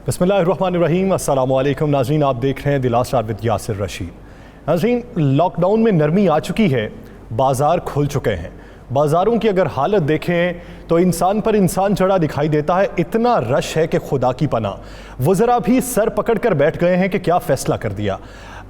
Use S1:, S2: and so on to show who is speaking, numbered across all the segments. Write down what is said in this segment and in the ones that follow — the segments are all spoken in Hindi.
S1: बिस्मिल्लाहिर्रहमानिर्रहीम। अस्सलाम वालेकुम नाज़रीन, आप देख रहे हैं the last hour with Yasir Rashid. नाज़रीन, लॉकडाउन में नरमी आ चुकी है, बाज़ार खुल चुके हैं। बाज़ारों की अगर हालत देखें तो इंसान पर इंसान चढ़ा दिखाई देता है। इतना रश है कि खुदा की पनाह। वज़रा भी सर पकड़ कर बैठ गए हैं कि क्या फ़ैसला कर दिया।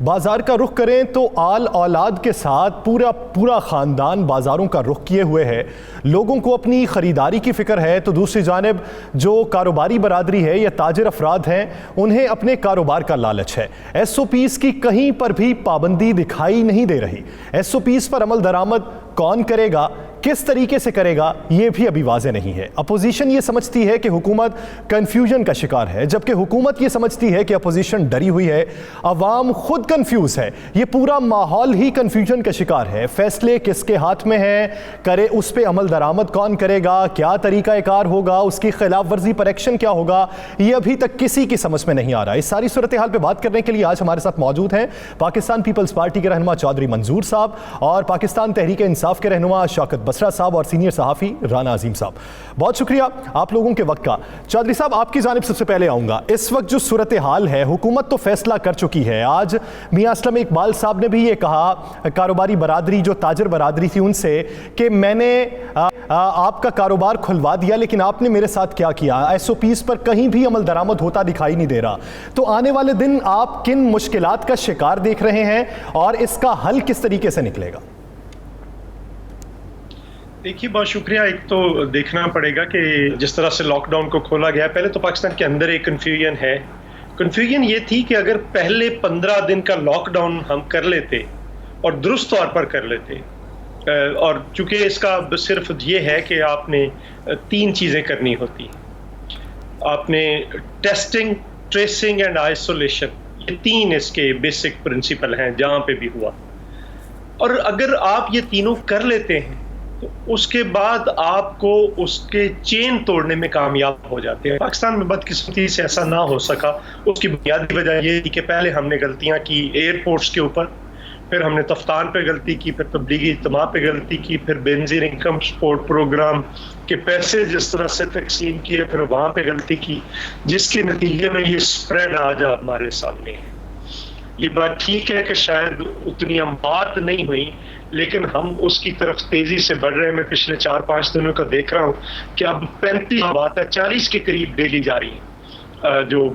S1: बाज़ार का रुख करें तो आल औलाद के साथ पूरा ख़ानदान बाज़ारों का रुख किए हुए है। लोगों को अपनी ख़रीदारी की फ़िक्र है तो दूसरी जानिब जो कारोबारी बरादरी है या ताजिर अफराद हैं उन्हें अपने कारोबार का लालच है। SOPs की कहीं पर भी पाबंदी दिखाई नहीं दे रही। SOPs पर अमल दरामद कौन करेगा, किस तरीके से करेगा, ये भी अभी वाज़ेह नहीं है। अपोजिशन ये समझती है कि हुकूमत कन्फ्यूजन का शिकार है, जबकि हुकूमत ये समझती है कि अपोजिशन डरी हुई है। अवाम खुद कन्फ्यूज है। ये पूरा माहौल ही कन्फ्यूजन का शिकार है। फैसले किसके हाथ में हैं, करे उस पर अमल दरामद कौन करेगा, क्या तरीका कार होगा, उसकी खिलाफ वर्जी पर एक्शन क्या होगा, ये अभी तक किसी की समझ में नहीं आ रहा। इस सारी सूरत हाल पर बात करने के लिए आज हमारे साथ मौजूद हैं पाकिस्तान पीपल्स पार्टी के रहनुमा चौधरी मंजूर साहब और पाकिस्तान तहरीक इंसाफ के रहनुमा शौकत बसरा साहब और सीनियर सहाफ़ी राना अजीम साहब। बहुत शुक्रिया आप लोगों के वक्त का। चौधरी साहब, आपकी जानिब सबसे पहले आऊँगा। इस वक्त जो सूरत हाल है, हुकूमत तो फैसला कर चुकी है। आज मियां असलम इकबाल साहब ने भी ये कहा, कारोबारी बरादरी जो ताजर बरादरी थी उनसे, कि मैंने आपका कारोबार खुलवा दिया लेकिन आपने मेरे साथ क्या किया। SOPs पर कहीं भी अमल दरामद होता दिखाई नहीं दे रहा। तो आने वाले दिन आप किन मुश्किलात का शिकार देख रहे हैं और इसका हल किस तरीके से निकलेगा?
S2: देखिए, बहुत शुक्रिया। एक तो देखना पड़ेगा कि जिस तरह से लॉकडाउन को खोला गया, पहले तो पाकिस्तान के अंदर एक कन्फ्यूजन है। कन्फ्यूजन ये थी कि अगर पहले 15 दिन का लॉकडाउन हम कर लेते और दुरुस्त तौर पर कर लेते, और चूंकि इसका सिर्फ ये है कि आपने 3 चीज़ें करनी होती। आपने टेस्टिंग, ट्रेसिंग एंड आइसोलेशन, ये 3 इसके बेसिक प्रिंसिपल हैं जहाँ पे भी हुआ। और अगर आप ये तीनों कर लेते हैं तो उसके बाद आपको उसके चेन तोड़ने में कामयाब हो जाते हैं। पाकिस्तान में बदकिस्मती से ऐसा ना हो सका। उसकी बुनियादी वजह ये थी कि पहले हमने गलतियां की एयरपोर्ट्स के ऊपर, फिर हमने तफ्तान पे गलती की, फिर तबलीगी इज्तिमा पे गलती की, फिर बेनजीर इनकम सपोर्ट प्रोग्राम के पैसे जिस तरह से तकसीम किए, फिर वहाँ पे गलती की, जिसके नतीजे में ये स्प्रेड आज हमारे सामने है। ये बात ठीक है कि शायद उतनी अमवात नहीं हुई, लेकिन हम उसकी तरफ तेजी से बढ़ रहे हैं। मैं पिछले 4-5 दिनों का देख रहा हूँ कि अब 35 अमवात 40 के करीब डेली जा रही है, जो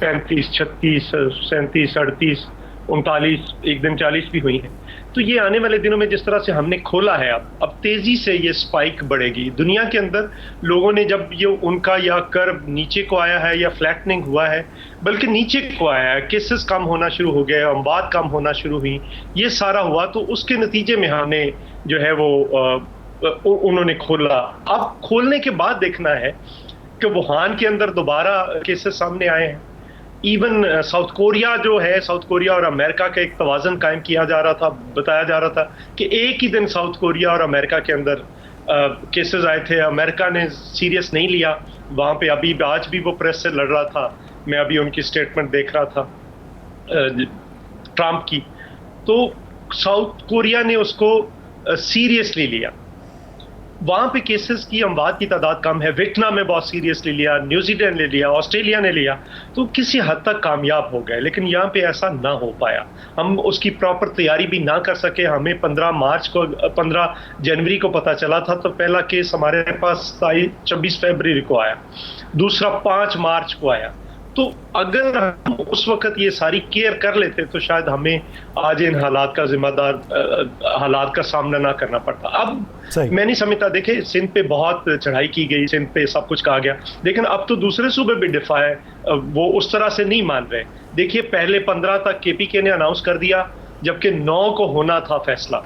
S2: 35, 36, 37, 38, 39, एक दिन 40 भी हुई हैं। तो ये आने वाले दिनों में जिस तरह से हमने खोला है, अब तेजी से ये स्पाइक बढ़ेगी। दुनिया के अंदर लोगों ने जब ये उनका या कर्व नीचे को आया है या फ्लैटनिंग हुआ है, बल्कि नीचे को आया है, केसेस कम होना शुरू हो गए, अमवात कम होना शुरू हुई, ये सारा हुआ, तो उसके नतीजे में हमने जो है वो उन्होंने खोला। अब खोलने के बाद देखना है कि वुहान के अंदर दोबारा केसेस सामने आए हैं। इवन साउथ कोरिया जो है, साउथ कोरिया और अमेरिका का एक तवाज़न कायम किया जा रहा था। बताया जा रहा था कि एक ही दिन साउथ कोरिया और अमेरिका के अंदर केसेस आए थे। अमेरिका ने सीरियस नहीं लिया। वहाँ पे अभी आज भी वो प्रेस से लड़ रहा था। मैं अभी उनकी स्टेटमेंट देख रहा था ट्रंप की, तो साउथ कोरिया ने उसको सीरियसली लिया। वहाँ पे केसेस की अमवात की तादाद कम है। वियतनाम में बहुत सीरियसली लिया, न्यूजीलैंड ने लिया, ऑस्ट्रेलिया ने लिया, तो किसी हद तक कामयाब हो गए। लेकिन यहाँ पे ऐसा ना हो पाया, हम उसकी प्रॉपर तैयारी भी ना कर सके। हमें 15 जनवरी को पता चला था, तो पहला केस हमारे पास 26 फरवरी को आया, दूसरा 5 मार्च को आया। तो अगर हम उस वक्त ये सारी केयर कर लेते तो शायद हमें आज इन हालात का जिम्मेदार हालात का सामना ना करना पड़ता। अब मैं नहीं समझता, देखे सिंध पे बहुत चढ़ाई की गई, सिंध पे सब कुछ कहा गया, लेकिन अब तो दूसरे सूबे भी डिफा है, वो उस तरह से नहीं मान रहे। देखिए, पहले 15 तक KPK ने अनाउंस कर दिया, जबकि 9 को होना था फैसला।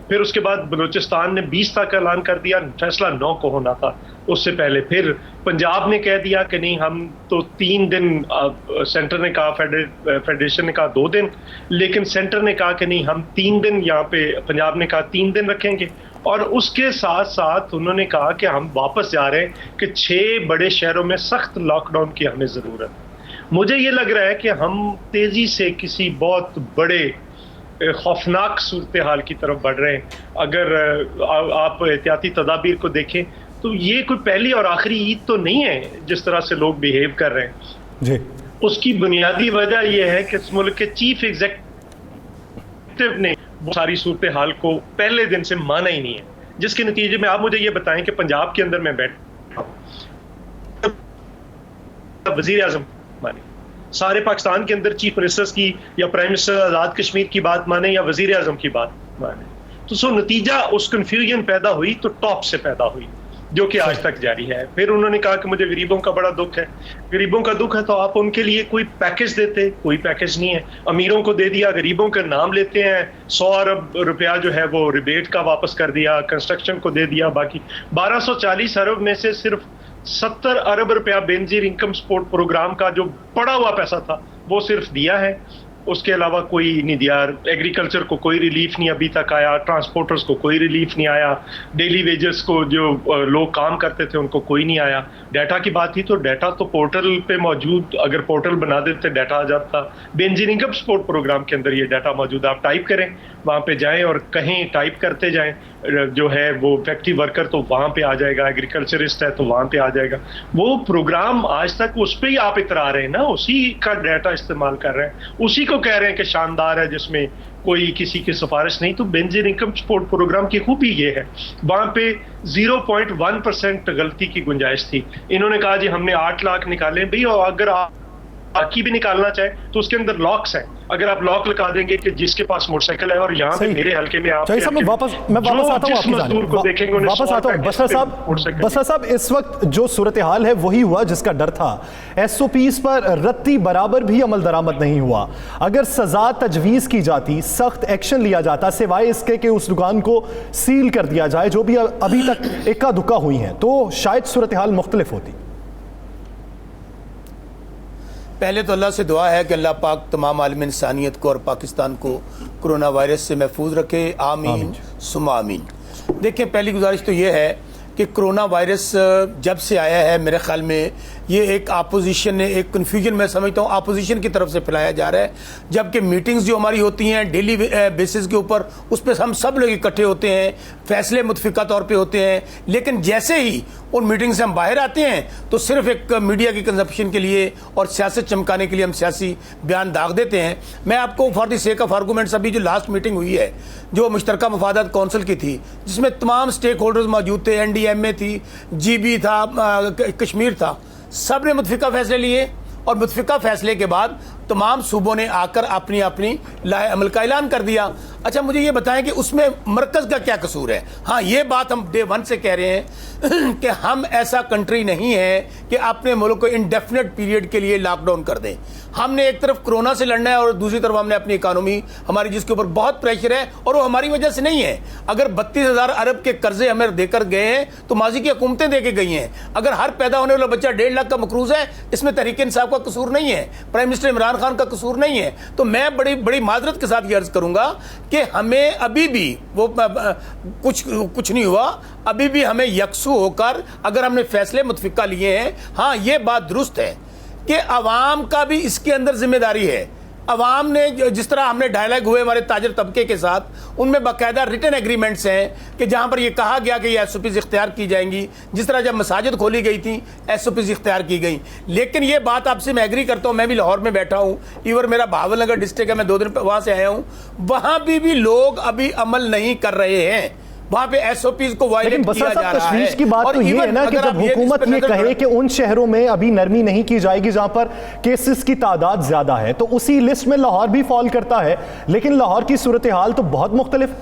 S2: फिर उसके बाद बलूचिस्तान ने 20 तक ऐलान कर दिया, फैसला 9 को होना था उससे पहले। फिर पंजाब ने कह दिया कि नहीं, हम तो 3 दिन, सेंटर ने कहा, फेडरेशन ने कहा 2 दिन, लेकिन सेंटर ने कहा कि नहीं, हम 3 दिन, यहाँ पे पंजाब ने कहा 3 दिन रखेंगे। और उसके साथ साथ उन्होंने कहा कि हम वापस जा रहे हैं कि 6 बड़े शहरों में सख्त लॉकडाउन की हमें ज़रूरत है। मुझे ये लग रहा है कि हम तेज़ी से किसी बहुत बड़े खौफनाक सूरत हाल की तरफ बढ़ रहे हैं। अगर आप एहतियाती तदाबीर को देखें तो ये कोई पहली और आखिरी ईद तो नहीं है जिस तरह से लोग बिहेव कर रहे हैं।
S1: जी।
S2: उसकी बुनियादी वजह यह है कि इस मुल्क के चीफ एग्जीक्यूटिव ने वो सारी सूरत हाल को पहले दिन से माना ही नहीं है, जिसके नतीजे में आप मुझे ये बताएं कि पंजाब के अंदर मैं बैठा वजीर आजम माने, सारे पाकिस्तान के अंदर चीफ मिनिस्टर्स की या प्राइम मिनिस्टर आजाद कश्मीर की बात माने या वजीर आजम की बात माने, तो सो नतीजा उस कंफ्यूजन पैदा हुई तो टॉप से पैदा हुई, जो कि आज तक जारी है। फिर उन्होंने कहा कि मुझे गरीबों का बड़ा दुख है। गरीबों का दुख है तो आप उनके लिए कोई पैकेज देते, कोई पैकेज नहीं है। अमीरों को दे दिया, गरीबों का नाम लेते हैं, 100 अरब रुपया जो है वो रिबेट का वापस कर दिया, कंस्ट्रक्शन को दे दिया, बाकी 1240 अरब में से सिर्फ 70 अरब रुपया बेनजीर इनकम सपोर्ट प्रोग्राम का जो पड़ा हुआ पैसा था वो सिर्फ दिया है। उसके अलावा कोई नहीं दिया। एग्रीकल्चर को कोई रिलीफ नहीं अभी तक आया, ट्रांसपोर्टर्स को कोई रिलीफ नहीं आया, डेली वेजेस को जो लोग काम करते थे उनको कोई नहीं आया। डाटा की बात थी तो डाटा तो पोर्टल पे मौजूद, अगर पोर्टल बना देते डाटा आ जाता। बेनजीर इनकम सपोर्ट प्रोग्राम के अंदर ये डाटा मौजूद है, आप टाइप करें, वहाँ पे जाएं और कहीं टाइप करते जाएं, जो है वो फैक्ट्री वर्कर तो वहाँ पे आ जाएगा, एग्रीकल्चरिस्ट है तो वहाँ पे आ जाएगा। वो प्रोग्राम आज तक उस पर ही आप इतरा रहे हैं ना, उसी का डाटा इस्तेमाल कर रहे हैं, उसी को कह रहे हैं कि शानदार है, जिसमें कोई किसी की सिफारिश नहीं। तो बेनजीर इनकम सपोर्ट प्रोग्राम की खूबी ये है, वहां पे 0.1% गलती की गुंजाइश थी। इन्होंने कहा जी हमने 8 लाख निकाले भाई, और अगर आप बाकी भी निकालना चाहे तो उसके अंदर लॉक्स हैं। अगर आप लॉक लगा देंगे कि जिसके पास मोटरसाइकिल है, और यहाँ पे मेरे हल्के में आप
S1: मैं वापस आता हूँ आपकी जानिब, वापस आता हूँ। बसरा साहब, इस वक्त जो सूरत हाल है वही हुआ जिसका डर था। SOPs पर रत्ती बराबर भी अमल दरामद नहीं हुआ। अगर सजा तजवीज़ की जाती, सख्त एक्शन लिया जाता, सिवाय इसके कि उस दुकान को सील कर दिया जाए, जो भी अभी तक इक्का दुक्का हुई हैं, तो शायद सूरत हाल मुख्तलिफ होती।
S3: पहले तो अल्लाह से दुआ है कि अल्लाह पाक तमाम आलम इंसानियत को और पाकिस्तान को कोरोना वायरस से महफूज रखे, आमीन सुम्मा आमीन। देखें, पहली गुजारिश तो ये है कि कोरोना वायरस जब से आया है, मेरे ख्याल में ये एक अपोजिशन ने एक कन्फ्यूजन, मैं समझता हूँ अपोजिशन की तरफ से फैलाया जा रहा है। जबकि मीटिंग्स जो हमारी होती हैं डेली बेसिस के ऊपर, उस पर हम सब लोग इकट्ठे होते हैं, फैसले मुतफिका तौर पे होते हैं, लेकिन जैसे ही उन मीटिंग से हम बाहर आते हैं तो सिर्फ एक मीडिया की कंजप्शन के लिए और सियासत चमकाने के लिए हम सियासी बयान दाग देते हैं। मैं आपको for the sake of arguments, अभी जो लास्ट मीटिंग हुई है जो मुश्तरका मफादात कौंसिल की थी, जिसमें तमाम स्टेक होल्डर्स मौजूद थे, NDMA थी, GB था, कश्मीर था, सब ने मुतफिका फैसले लिए, और मुतफिका फैसले के बाद तमाम सूबों ने आकर अपनी अपनी लाए अमल का ऐलान कर दिया। अच्छा, मुझे ये बताएं कि उसमें मरकज़ का क्या कसूर है? हाँ, ये बात हम डे 1 से कह रहे हैं कि हम ऐसा कंट्री नहीं है कि अपने मुल्क को इंडेफिनेट पीरियड के लिए लॉकडाउन कर दें। हमने एक तरफ कोरोना से लड़ना है और दूसरी तरफ हमने अपनी इकानमी हमारी, जिसके ऊपर बहुत प्रेशर है, और वो हमारी वजह से नहीं है। अगर 32,000 अरब के कर्जे हमें देकर गए हैं तो माजी की हुकूमतें दे के गई हैं। अगर हर पैदा होने वाला बच्चा 1.5 लाख का मकरूज है, इसमें तहरीक इंसाफ का कसूर नहीं है, प्राइम मिनिस्टर इमरान खान का कसूर नहीं है। तो मैं बड़ी बड़ी माजरत के साथ ये अर्ज करूंगा कि हमें अभी भी वो कुछ नहीं हुआ, अभी भी हमें यकसू होकर अगर हमने फैसले मुतफिका लिए हैं, हाँ ये बात दुरुस्त है कि अवाम का भी इसके अंदर जिम्मेदारी है। अवाम ने जिस तरह हमने डायलॉग हुए हमारे ताजर तबके के साथ, उनमें बाकायदा रिटन एग्रीमेंट्स हैं कि जहां पर यह कहा गया कि ये SOPs इख्तियार की जाएंगी, जिस तरह जब मसाजिद खोली गई थी SOPs इख्तियार की गई। लेकिन ये बात आपसे मैं एग्री करता हूं, मैं भी लाहौर में बैठा हूं, इवन मेरा भावलनगर डिस्ट्रिक्ट है, मैं 2 दिन वहां से आया हूं, वहां भी लोग अभी अमल नहीं कर रहे हैं, वहां पे SOPs को वायलेट किया जा रहा है।
S1: तशवीश की बात तो ये है ना कि जब हुकूमत ये कहे कि उन शहरों में अभी नरमी नहीं की जाएगी जहां पर केसेस की तादाद ज्यादा है, तो उसी लिस्ट में लाहौर भी फॉल करता है, लेकिन लाहौर की सूरत हाल तो बहुत मुख्तलिफ।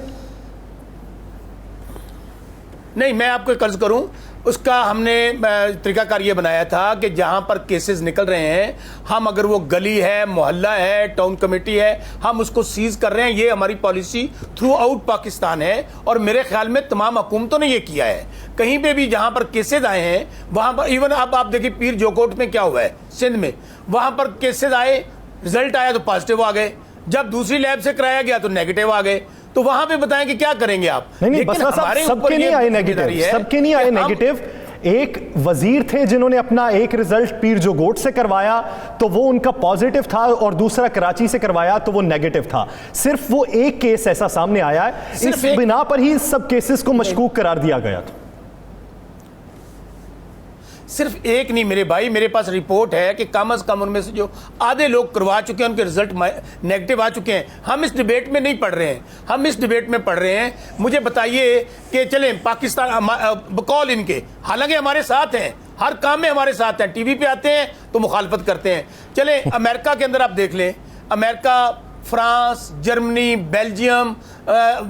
S3: नहीं, मैं आपको कर्ज करूं, उसका हमने तरीकाकार ये बनाया था कि जहां पर केसेस निकल रहे हैं, हम अगर वो गली है, मोहल्ला है, टाउन कमेटी है, हम उसको सीज कर रहे हैं। ये हमारी पॉलिसी थ्रू आउट पाकिस्तान है, और मेरे ख्याल में तमाम हुकूमतों ने ये किया है। कहीं पे भी जहां पर केसेस आए हैं वहां पर, इवन अब आप देखिए पीर जोकोट में क्या हुआ है सिंध में, वहां पर केसेस आए, रिजल्ट आया तो पॉजिटिव आ गए, जब दूसरी लैब से कराया गया तो नेगेटिव आ गए। तो वहां पे बताएं कि क्या करेंगे आप?
S1: नहीं, बसरा साहब, सबके नहीं आए नेगेटिव, सबके नहीं आए नेगेटिव। एक वजीर थे जिन्होंने अपना एक रिजल्ट पीर जो गोट से करवाया तो वो उनका पॉजिटिव था, और दूसरा कराची से करवाया तो वो नेगेटिव था। सिर्फ वो एक केस ऐसा सामने आया है, इस बिना पर ही सब केसेस को मशकूक करार दिया गया था।
S3: सिर्फ एक नहीं मेरे भाई, मेरे पास रिपोर्ट है कि कम से कम उनमें से जो आधे लोग करवा चुके हैं उनके रिजल्ट नेगेटिव आ चुके हैं। हम इस डिबेट में नहीं पढ़ रहे हैं, हम इस डिबेट में पढ़ रहे हैं। मुझे बताइए कि चलें पाकिस्तान बकौल इनके, हालांकि हमारे साथ हैं, हर काम में हमारे साथ हैं, टीवी पे आते हैं तो मुखालफत करते हैं। चलें अमेरिका के अंदर आप देख लें, अमेरिका, फ्रांस, जर्मनी, बेल्जियम,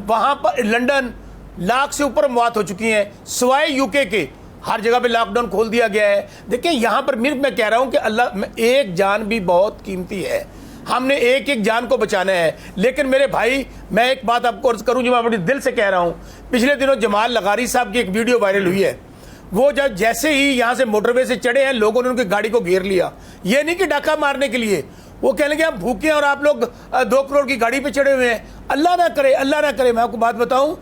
S3: वहाँ पर लंदन, लाख से ऊपर मौत हो चुकी हैं, सिवाय यूके के हर जगह पे लॉकडाउन खोल दिया गया है। देखिए यहाँ पर मैं कह रहा हूँ कि अल्लाह, एक जान भी बहुत कीमती है, हमने एक एक जान को बचाना है। लेकिन मेरे भाई मैं एक बात आपको अर्ज करूँ जो मैं अपने दिल से कह रहा हूँ, पिछले दिनों जमाल लगारी साहब की एक वीडियो वायरल हुई है। वो जब जैसे ही यहाँ से मोटरवे से चढ़े हैं, लोगों ने उनकी गाड़ी को घेर लिया, ये नहीं कि डाका मारने के लिए, वो कहने लगे हम भूखे हैं और आप लोग 2 करोड़ की गाड़ी पे चढ़े हुए हैं। अल्लाह ना करे, अल्लाह ना करे। मैं आपको बात बताऊं,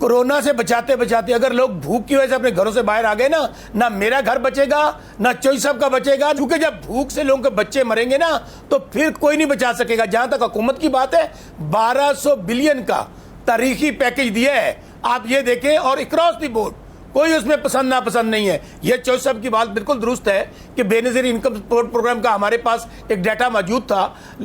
S3: कोरोना से बचाते बचाते अगर लोग भूख की वजह से अपने घरों से बाहर आ गए ना मेरा घर बचेगा, ना चोई साहब का बचेगा, क्योंकि जब भूख से लोगों के बच्चे मरेंगे ना तो फिर कोई नहीं बचा सकेगा। जहां तक हुकूमत की बात है, 1200 बिलियन का तारीखी पैकेज दिया है, आप ये देखें, और अक्रॉस द बोर्ड कोई उसमें पसंद नापसंद नहीं है। ये चौधरी साहब की बात बिल्कुल दुरुस्त है कि बेनज़ीर इनकम सपोर्ट प्रोग्राम का हमारे पास एक डाटा मौजूद था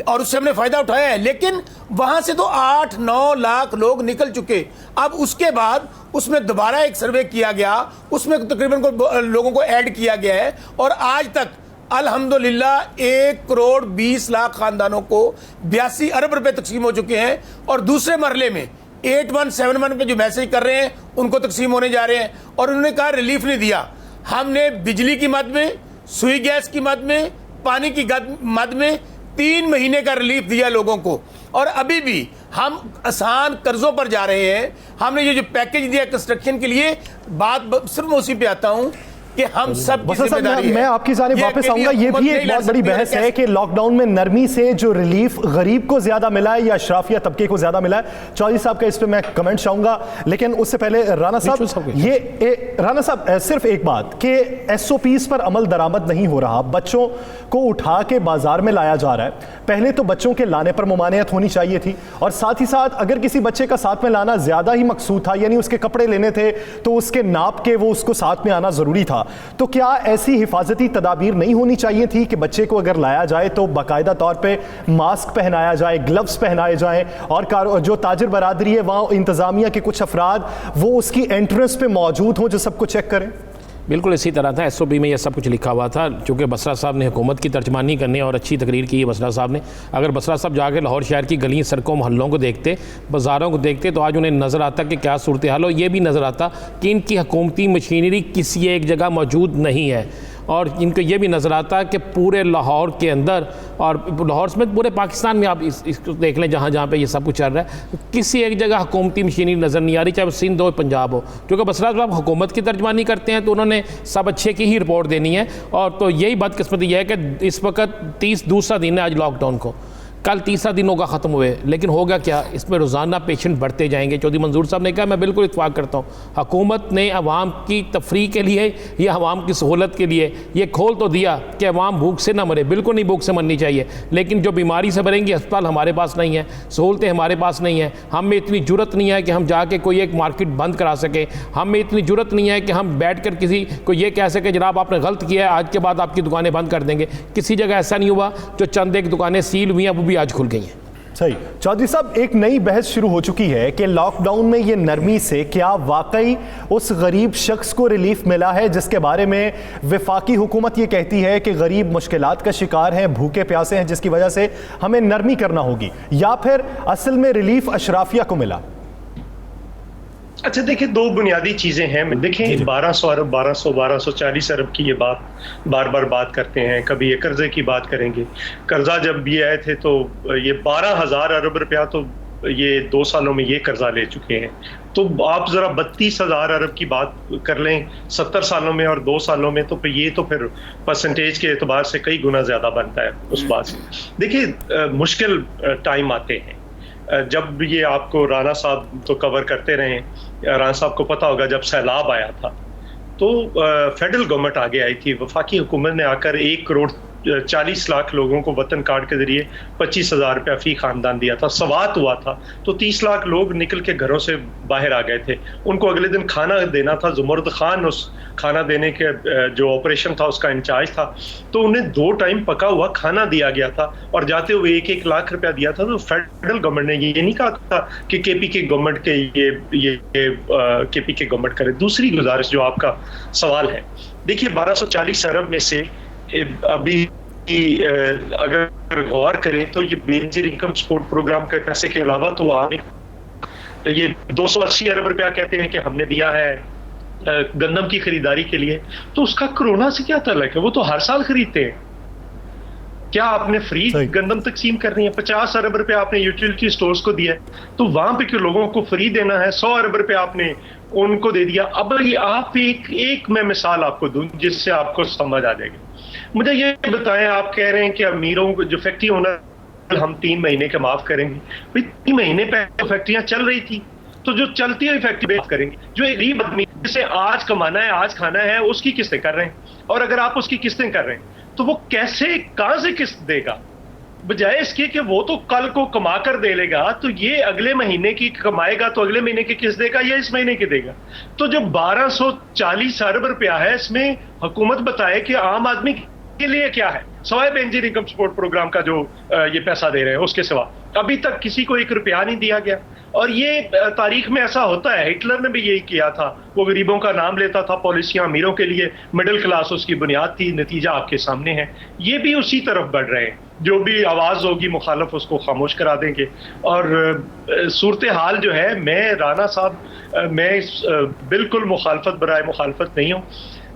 S3: और उससे हमने फ़ायदा उठाया है, लेकिन वहाँ से तो 8-9 लाख लोग निकल चुके। अब उसके बाद उसमें दोबारा एक सर्वे किया गया, उसमें तकरीबन लोगों को ऐड किया गया है और आज तक अल्हम्दुलिल्लाह 1 करोड़ 20 लाख ख़ानदानों को 82 अरब रुपए तकसीम हो चुके हैं। और दूसरे मरले में 8171 पे जो मैसेज कर रहे हैं उनको तकसीम होने जा रहे हैं। और उन्होंने कहा रिलीफ नहीं दिया, हमने बिजली की मद में, सुई गैस की मद में, पानी की मद में 3 महीने का रिलीफ दिया लोगों को। और अभी भी हम आसान कर्जों पर जा रहे हैं। हमने ये जो पैकेज दिया कंस्ट्रक्शन के लिए, बात सिर्फ मैं उसी पे आता हूं कि हम सब की जिम्मेदारी है।
S1: मैं आपकी जानिब वापस आऊंगा। ये भी एक बहुत बड़ी बहस है कि लॉकडाउन में नरमी से जो रिलीफ गरीब को ज्यादा मिला है या अशराफिया तबके को ज्यादा मिला है। चौधरी साहब का इस पे मैं कमेंट चाहूंगा, लेकिन उससे पहले राना साहब, राना साहब सिर्फ एक बात कि SOPs पर अमल दरामद नहीं हो रहा, बच्चों को उठा के बाजार में लाया जा रहा है। पहले तो बच्चों के लाने पर मुमानियत होनी चाहिए थी, और साथ ही साथ अगर किसी बच्चे का साथ में लाना ज्यादा ही मकसूद था, यानी उसके कपड़े लेने थे तो उसके नाप के वो उसको साथ में आना जरूरी था, तो क्या ऐसी हिफाजती तदाबीर नहीं होनी चाहिए थी कि बच्चे को अगर लाया जाए तो बाकायदा तौर पे मास्क पहनाया जाए, ग्लव्स पहनाए जाएं, और जो ताजिर बरादरी है वहाँ इंतज़ामिया के कुछ अफराद वो उसकी एंट्रेंस पे मौजूद हों जो सबको चेक करें?
S4: बिल्कुल इसी तरह था। SOP में यह सब कुछ लिखा हुआ था। चूँकि बसरा साहब ने हुकूमत की तर्जमानी करने और अच्छी तकरीर की है बसरा साहब ने। अगर बसरा साहब जाकर लाहौर शहर की गलियों, सड़कों, मोहल्लों को देखते, बाज़ारों को देखते, तो आज उन्हें नज़र आता कि क्या सूरत हाल हो। ये भी नज़र आता कि इनकी हुकूमती मशीनरी किसी एक जगह मौजूद नहीं है, और इनको ये भी नज़र आता कि पूरे लाहौर के अंदर और लाहौर समेत पूरे पाकिस्तान में आप इसको देख लें, जहाँ जहाँ पे ये सब कुछ चल रहा है, किसी एक जगह हुकूमती मशीनरी नज़र नहीं आ रही, चाहे वो सिंध हो, पंजाब हो। क्योंकि बसरा साहब हुकूमत की तर्जमानी करते हैं तो उन्होंने सब अच्छे की ही रिपोर्ट देनी है। और तो यही बदकिस्मती यह है कि इस वक्त दूसरा दिन है आज लॉकडाउन को, कल 3रा दिन होगा ख़त्म हुए, लेकिन होगा क्या, इसमें रोज़ाना पेशेंट बढ़ते जाएंगे। चौधरी मंजूर साहब ने कहा, मैं बिल्कुल इत्तफाक करता हूँ, हुकूमत ने अवाम की तफरी के लिए या अवाम की सहूलत के लिए ये खोल तो दिया कि अवाम भूख से ना मरे, बिल्कुल नहीं भूख से मरनी चाहिए, लेकिन जो बीमारी से मरेंगी, अस्पताल हमारे पास नहीं है, सहूलतें हमारे पास नहीं है, हम में इतनी जुरत नहीं है कि हम जाके कोई एक मार्केट बंद करा सकें, हम में इतनी जुरत नहीं है कि हम बैठ कर किसी को ये कह सकें जनाब आपने गलत किया है, आज के बाद आपकी दुकानें बंद कर देंगे। किसी जगह ऐसा नहीं हुआ, जो चंद एक दुकानें सील हुई हैं वो भी आज खुल गई हैं।
S1: सही। चौधरी साहब, एक नई बहस शुरू हो चुकी है कि लॉकडाउन में ये नरमी से क्या वाकई उस गरीब शख्स को रिलीफ मिला है जिसके बारे में वफाकी हुकूमत ये कहती है कि गरीब मुश्किलात का शिकार हैं, भूखे प्यासे हैं, जिसकी वजह से हमें नरमी करना होगी, या फिर असल में रिलीफ अशराफिया को मिला?
S2: अच्छा देखिए, 2 बुनियादी चीजें हैं। देखिए 1200 अरब, 1240 अरब की ये बात बार बार बात करते हैं, कभी ये कर्जे की बात करेंगे। कर्जा जब ये आए थे तो ये 12,000 अरब रुपया तो ये 2 सालों में ये कर्जा ले चुके हैं। तो आप जरा 32,000 अरब की बात कर लें 70 सालों में और 2 सालों में, तो ये तो फिर परसेंटेज के एतबार से कई गुना ज्यादा बनता है उस बात से। देखिए मुश्किल टाइम आते हैं, जब ये आपको राना साहब तो कवर करते रहे, राना साहब को पता होगा जब सैलाब आया था तो फेडरल गवर्नमेंट आगे आई थी, वफाकी हुकूमत ने आकर 1 करोड़ 40 लाख लोगों को वतन कार्ड के जरिए 25,000 रुपया फी खानदान दिया था। सवात हुआ था तो 30 लाख लोग निकल के घरों से बाहर आ गए थे। उनको अगले दिन खाना देना था। जुमर्द खान उस खाना देने के जो ऑपरेशन था उसका इंचार्ज था, तो उन्हें 2 टाइम पका हुआ खाना दिया गया था और जाते हुए 1-1 लाख रुपया दिया था। तो फेडरल गवर्नमेंट ने ये नहीं कहा था कि केपीके गवर्नमेंट के ये केपीके गवर्नमेंट करे। दूसरी गुजारिश जो आपका सवाल है, देखिए 1240 अरब में से अभी अगर गौर करें तो ये बेनजीर इनकम सपोर्ट प्रोग्राम के पैसे के अलावा तो आने ये 280 अरब रुपया कहते हैं कि हमने दिया है गंदम की खरीदारी के लिए। तो उसका कोरोना से क्या ताल्लुक है? वो तो हर साल खरीदते हैं। क्या आपने फ्री गंदम तकसीम करनी है? 50 अरब रुपए आपने यूटिलिटी स्टोर्स को दिया है, तो वहां पे क्यों लोगों को फ्री देना है? 100 अरब रुपए आपने उनको दे दिया। अब ये आप एक मैं मिसाल आपको दूं जिससे आपको समझ आ जाएगी। मुझे ये बताएं, आप कह रहे हैं कि अमीरों को जो फैक्ट्री ओनर हम 3 महीने के माफ करेंगे। भाई 3 महीने पहले फैक्ट्रियां चल रही थी, तो जो चलती हुई फैक्ट्री बात करेंगे। जो एक गरीब आदमी जिसे आज कमाना है, आज खाना है, उसकी किस्तें कर रहे हैं। और अगर आप उसकी किस्तें कर रहे हैं तो वो कैसे, कहां से किस्त देगा? बजाय इसके कि वो तो कल को कमा कर दे लेगा, तो ये अगले महीने की कमाएगा तो अगले महीने की किस्त देगा या इस महीने की देगा? तो जो 1240 अरब रुपया है, इसमें हुकूमत बताए कि आम आदमी के लिए क्या है, सवाए बेनजीर इनकम सपोर्ट प्रोग्राम का जो ये पैसा दे रहे हैं उसके सिवा अभी तक किसी को 1 रुपया नहीं दिया गया। और ये तारीख में ऐसा होता है, हिटलर ने भी यही किया था। वो गरीबों का नाम लेता था, पॉलिसियां अमीरों के लिए, मिडिल क्लास उसकी बुनियाद थी। नतीजा आपके सामने है। ये भी उसी तरफ बढ़ रहे हैं। जो भी आवाज होगी मुखालफ उसको खामोश करा देंगे। और सूरत हाल जो है, मैं राना साहब, मैं बिल्कुल मुखालफत बराए मुखालफत नहीं हूँ।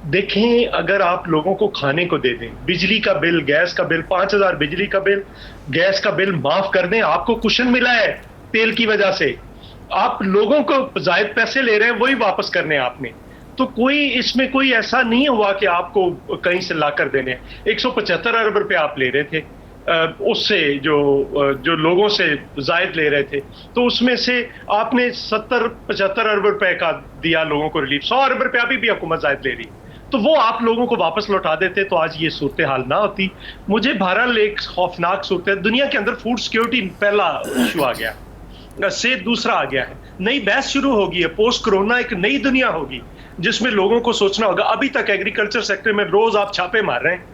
S2: देखें, अगर आप लोगों को खाने को दे दें, बिजली का बिल, गैस का बिल, 5,000 बिजली का बिल, गैस का बिल माफ कर दें, आपको कुशन मिला है तेल की वजह से, आप लोगों को जायद पैसे ले रहे हैं, वही वापस करने आपने। तो कोई इसमें कोई ऐसा नहीं हुआ कि आपको कहीं से ला कर देने। 175 अरब रुपए आप ले रहे थे, उससे जो लोगों से जायद ले रहे थे, तो उसमें से आपने 70-75 अरब रुपए का दिया लोगों को रिलीफ। 100 अरब रुपया अभी भी हुकूमत जायद ले रही, तो वो आप लोगों को वापस लौटा देते तो आज ये सूरत हाल ना होती। मुझे बहरहाल एक खौफनाक सूरत है। दुनिया के अंदर फूड सिक्योरिटी पहला इशू आ गया से दूसरा आ गया है। नई बहस शुरू होगी है। पोस्ट कोरोना एक नई दुनिया होगी जिसमें लोगों को सोचना होगा। अभी तक एग्रीकल्चर सेक्टर में रोज आप छापे मार रहे हैं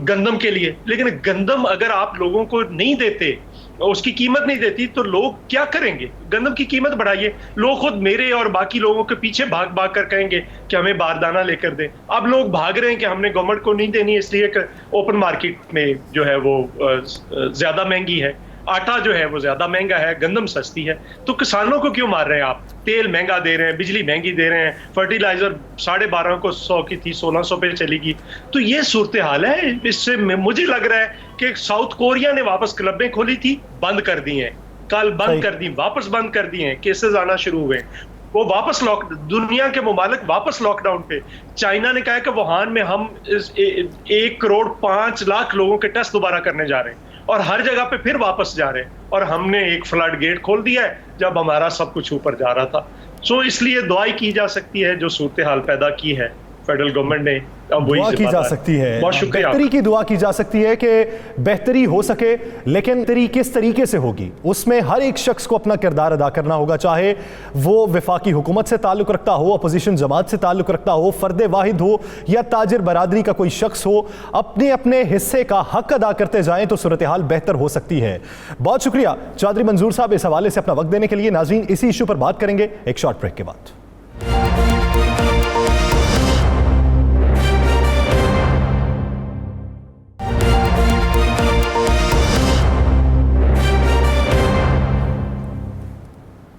S2: गंदम के लिए, लेकिन गंदम अगर आप लोगों को नहीं देते, उसकी कीमत नहीं देती, तो लोग क्या करेंगे? गंदम की कीमत बढ़ाइए। लोग खुद मेरे और बाकी लोगों के पीछे भाग भाग कर कहेंगे कि हमें बारदाना लेकर दें। अब लोग भाग रहे हैं कि हमने गवर्नमेंट को नहीं देनी, इसलिए कि ओपन मार्केट में जो है वो ज्यादा महंगी है, आटा जो है वो ज्यादा महंगा है, गंदम सस्ती है। तो किसानों को क्यों मार रहे हैं आप? तेल महंगा दे रहे हैं, बिजली महंगी दे रहे हैं, फर्टिलाइजर 12.5 को 100 की थी 1600 पे चलेगी। तो ये सूरत हाल है। इससे मुझे लग रहा है कि साउथ कोरिया ने वापस क्लबें खोली थी, बंद कर दी हैं, कल बंद कर दी, वापस बंद कर दी हैं, केसेस आना शुरू हुए। वो वापस दुनिया के मुमालिक वापस लॉकडाउन पे। चाइना ने कहा कि वुहान में हम 1 करोड़ 5 लाख लोगों के टेस्ट दोबारा करने जा रहे हैं और हर जगह पे फिर वापस जा रहे हैं। और हमने एक फ्लड गेट खोल दिया है जब हमारा सब कुछ ऊपर जा रहा था। सो इसलिए दुआई की जा सकती है जो सूरत हाल पैदा की है फेडरल गवर्नमेंट ने, अब वही
S1: दुआ की जा सकती है।
S2: बहुत शुक्रिया।
S1: बेहतरी की दुआ की जा सकती है कि बेहतरी हो सके, लेकिन बेहतरी किस तरीके से होगी उसमें हर एक शख्स को अपना किरदार अदा करना होगा, चाहे वो वफाकी हुकूमत से ताल्लुक रखता हो, अपोजिशन जमात से ताल्लुक रखता हो, फर्द वाहिद हो या ताजिर बरादरी का कोई शख्स हो। अपने अपने हिस्से का हक अदा करते जाएं तो सूरत हाल बेहतर हो सकती है। बहुत शुक्रिया चौधरी मंजूर साहब इस हवाले से अपना वक्त देने के लिए। नाज़रीन, इसी इशू पर बात करेंगे एक शॉर्ट ब्रेक के बाद।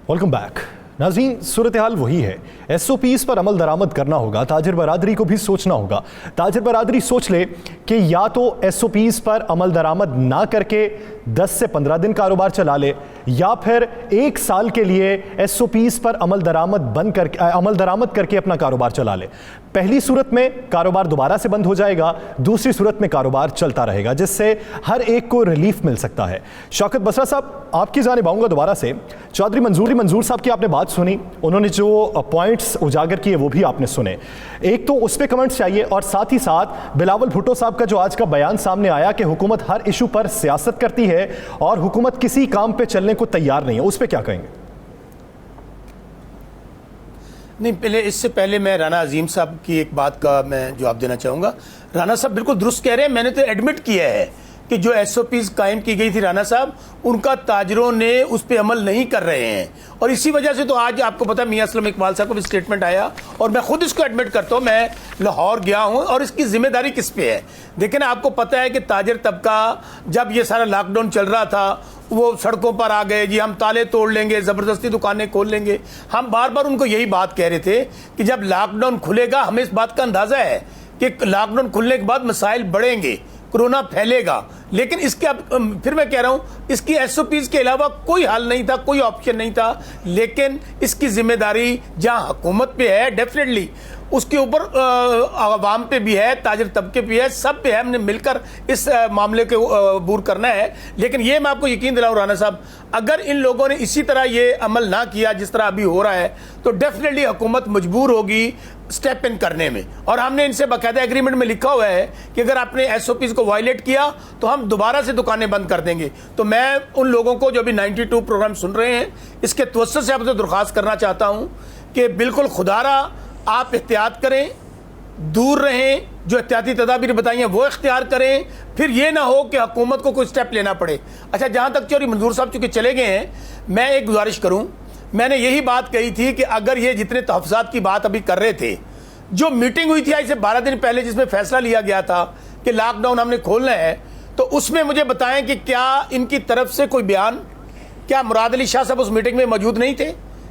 S1: Welcome back. नाज़रीन, सूरत हाल वही है। SOPs पर अमल दरामद करना होगा। ताजिर बरादरी को भी सोचना होगा। ताजिर बरादरी सोच ले कि या तो SOPs पर अमल दरामद ना करके 10 से 15 दिन कारोबार चला ले, या फिर 1 साल के लिए SOPs पर अमल दरामद करके अपना कारोबार चला ले। पहली सूरत में कारोबार दोबारा से बंद हो जाएगा, दूसरी सूरत में कारोबार चलता रहेगा, जिससे हर एक को रिलीफ मिल सकता है। शौकत बसरा साहब, आपकी जानिब आऊंगा दोबारा से। चौधरी मंजूर साहब की आपने बात बात सुनी, उन्होंने जो पॉइंट्स उजागर किए वो भी आपने सुने। एक तो उस पर कमेंट्स चाहिए, और साथ ही साथ बिलावल भुट्टो साहब का जो आज का बयान सामने आया कि हुकूमत हर इशू पर सियासत करती है और हुकूमत किसी काम पे चलने को तैयार नहीं है, उस पर क्या कहेंगे?
S3: नहीं, पहले इससे पहले मैं राना अजीम साहब की एक बात का मैं जवाब देना चाहूँगा। राना साहब बिल्कुल दुरुस्त कह रहे हैं, मैंने तो एडमिट किया है कि जो SOPs कायम की गई थी राना साहब, उनका ताजरों ने उस पर अमल नहीं कर रहे हैं, और इसी वजह से तो आज आपको पता है मियां असलम इकबाल साहब को भी स्टेटमेंट आया, और मैं खुद इसको एडमिट करता हूँ, मैं लाहौर गया हूँ, और इसकी जिम्मेदारी किस पे है। देखिए ना, आपको पता है कि ताजर तबका जब ये सारा लॉकडाउन चल रहा था वो सड़कों पर आ गए, जी हम ताले तोड़ लेंगे, ज़बरदस्ती दुकानें खोल लेंगे। हम बार बार उनको यही बात कह रहे थे कि जब लॉकडाउन खुलेगा, हमें इस बात का अंदाज़ा है कि लॉकडाउन खुलने के बाद मसाइल बढ़ेंगे, कोरोना फैलेगा, लेकिन इसके अब फिर मैं कह रहा हूं, इसकी SOPs के अलावा कोई हल नहीं था, कोई ऑप्शन नहीं था। लेकिन इसकी जिम्मेदारी जहां हुकूमत पे है, डेफिनेटली उसके ऊपर आवाम पे भी है, ताजर तबके पे है, सब पे है। हमने मिलकर इस मामले को अबूर करना है। लेकिन ये मैं आपको यकीन दिलाऊं राना साहब, अगर इन लोगों ने इसी तरह ये अमल ना किया जिस तरह अभी हो रहा है, तो डेफिनेटली हुकूमत मजबूर होगी स्टेप इन करने में। और हमने इनसे बाकायदा एग्रीमेंट में लिखा हुआ है कि अगर आपने SOPs को वायलेट किया तो हम दोबारा से दुकानें बंद कर देंगे। तो मैं उन लोगों को जो अभी 92 प्रोग्राम सुन रहे हैं, इसके तवज्जुह से आपसे दरख्वास्त करना चाहता हूं कि बिल्कुल खुदारा आप एहतियात करें, दूर रहें, जो एहतियाती तदाबीर बताई हैं वो इख्तियार करें, फिर ये ना हो कि हुकूमत को कोई स्टेप लेना पड़े। अच्छा, जहाँ तक चौधरी मंजूर साहब चूँकि चले गए हैं, मैं एक गुजारिश करूँ, मैंने यही बात कही थी कि अगर ये जितने तहफ़्फ़ुज़ात की बात अभी कर रहे थे, जो मीटिंग हुई थी आज से 12 दिन पहले जिसमें फैसला लिया गया था कि लॉकडाउन हमने खोलना है, तो उसमें मुझे बताएं कि क्या इनकी तरफ से कोई बयान, क्या मुराद अली शाह साहब उस मीटिंग में मौजूद नहीं थे?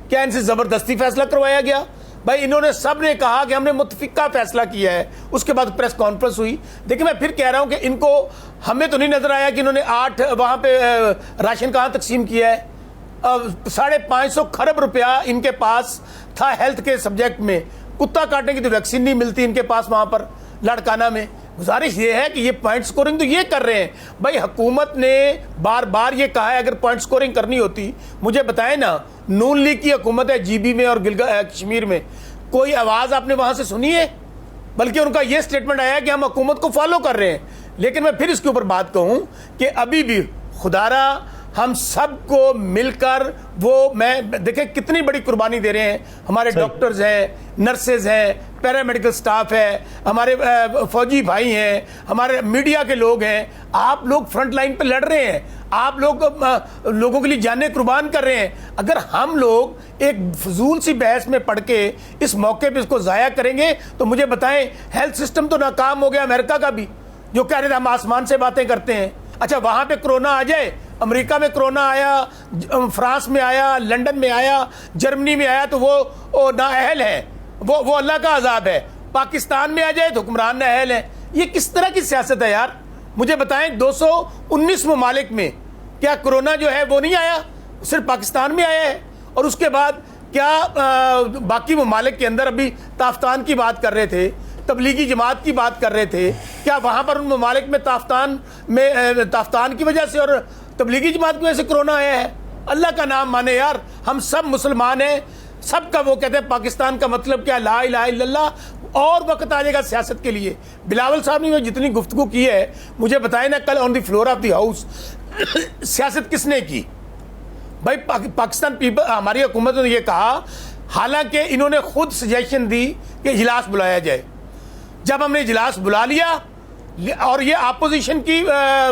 S3: क्या इनसे ज़बरदस्ती फैसला करवाया गया? भाई इन्होंने सब ने कहा कि हमने मुतफ़िका फैसला किया है, उसके बाद प्रेस कॉन्फ्रेंस हुई। देखिए मैं फिर कह रहा हूं कि इनको, हमें तो नहीं नजर आया कि इन्होंने 8 वहां पे राशन कहां तकसीम किया है। 550 खरब रुपया इनके पास था हेल्थ के सब्जेक्ट में, कुत्ता काटने की तो वैक्सीन नहीं मिलती इनके पास वहां पर लाड़काना में। गुजारिश ये है कि ये पॉइंट स्कोरिंग तो ये कर रहे हैं। भाई हुकूमत ने बार बार ये कहा है अगर पॉइंट स्कोरिंग करनी होती, मुझे बताएं ना, नून लीग की हुकूमत है GB में और कश्मीर में, कोई आवाज़ आपने वहाँ से सुनी है? बल्कि उनका ये स्टेटमेंट आया कि हम हुकूमत को फॉलो कर रहे हैं। लेकिन मैं फिर इसके ऊपर बात कहूँ कि अभी भी खुदारा हम सबको मिलकर मैं देखें कितनी बड़ी कुर्बानी दे रहे हैं। हमारे डॉक्टर्स हैं, नर्सेज हैं, पैरामेडिकल स्टाफ है, हमारे फौजी भाई हैं, हमारे मीडिया के लोग हैं। आप लोग फ्रंट लाइन पे लड़ रहे हैं, आप लोग लोगों के लिए जानें कुर्बान कर रहे हैं। अगर हम लोग एक फजूल सी बहस में पढ़ के इस मौके पे इसको ज़ाया करेंगे तो मुझे बताएं, हेल्थ सिस्टम तो नाकाम हो गया अमेरिका का भी, जो कह रहे थे हम आसमान से बातें करते हैं। अच्छा, वहाँ पे कोरोना आ जाए, अमेरिका में कोरोना आया, फ्रांस में आया, लंदन में आया, जर्मनी में आया, तो वो नाअहल है, वो अल्लाह का अजाब है। पाकिस्तान में आ जाए तो हुक्मरान नाअहल है। ये किस तरह की सियासत है यार? मुझे बताएं, 219 ममालिक में क्या कोरोना जो है वो नहीं आया, सिर्फ पाकिस्तान में आया है? और उसके बाद क्या बाकी ममालिक के अंदर, अभी ताफ्तान की बात कर रहे थे, तबलीगी जमात की बात कर रहे थे, क्या वहाँ पर उन ममालिक में ताफ्तान की वजह से और तबलीगी जमात की वजह से कोरोना आया है? अल्लाह का नाम माने यार, हम सब मुसलमान हैं, सबका वो कहते हैं पाकिस्तान का मतलब क्या, ला इलाहा इल्लल्लाह। और वक्त आ जाएगा सियासत के लिए। बिलावल साहब ने जितनी गुफ्तगू की है, मुझे बताए ना, कल on the floor of the house सियासत किसने की? भाई पाकिस्तान पीपल, हमारी हुकूमत ने ये कहा, हालांकि इन्होंने खुद सजेशन दी कि इजलास बुलाया जाए। जब हमने इजलास बुला लिया, और ये अपोजिशन की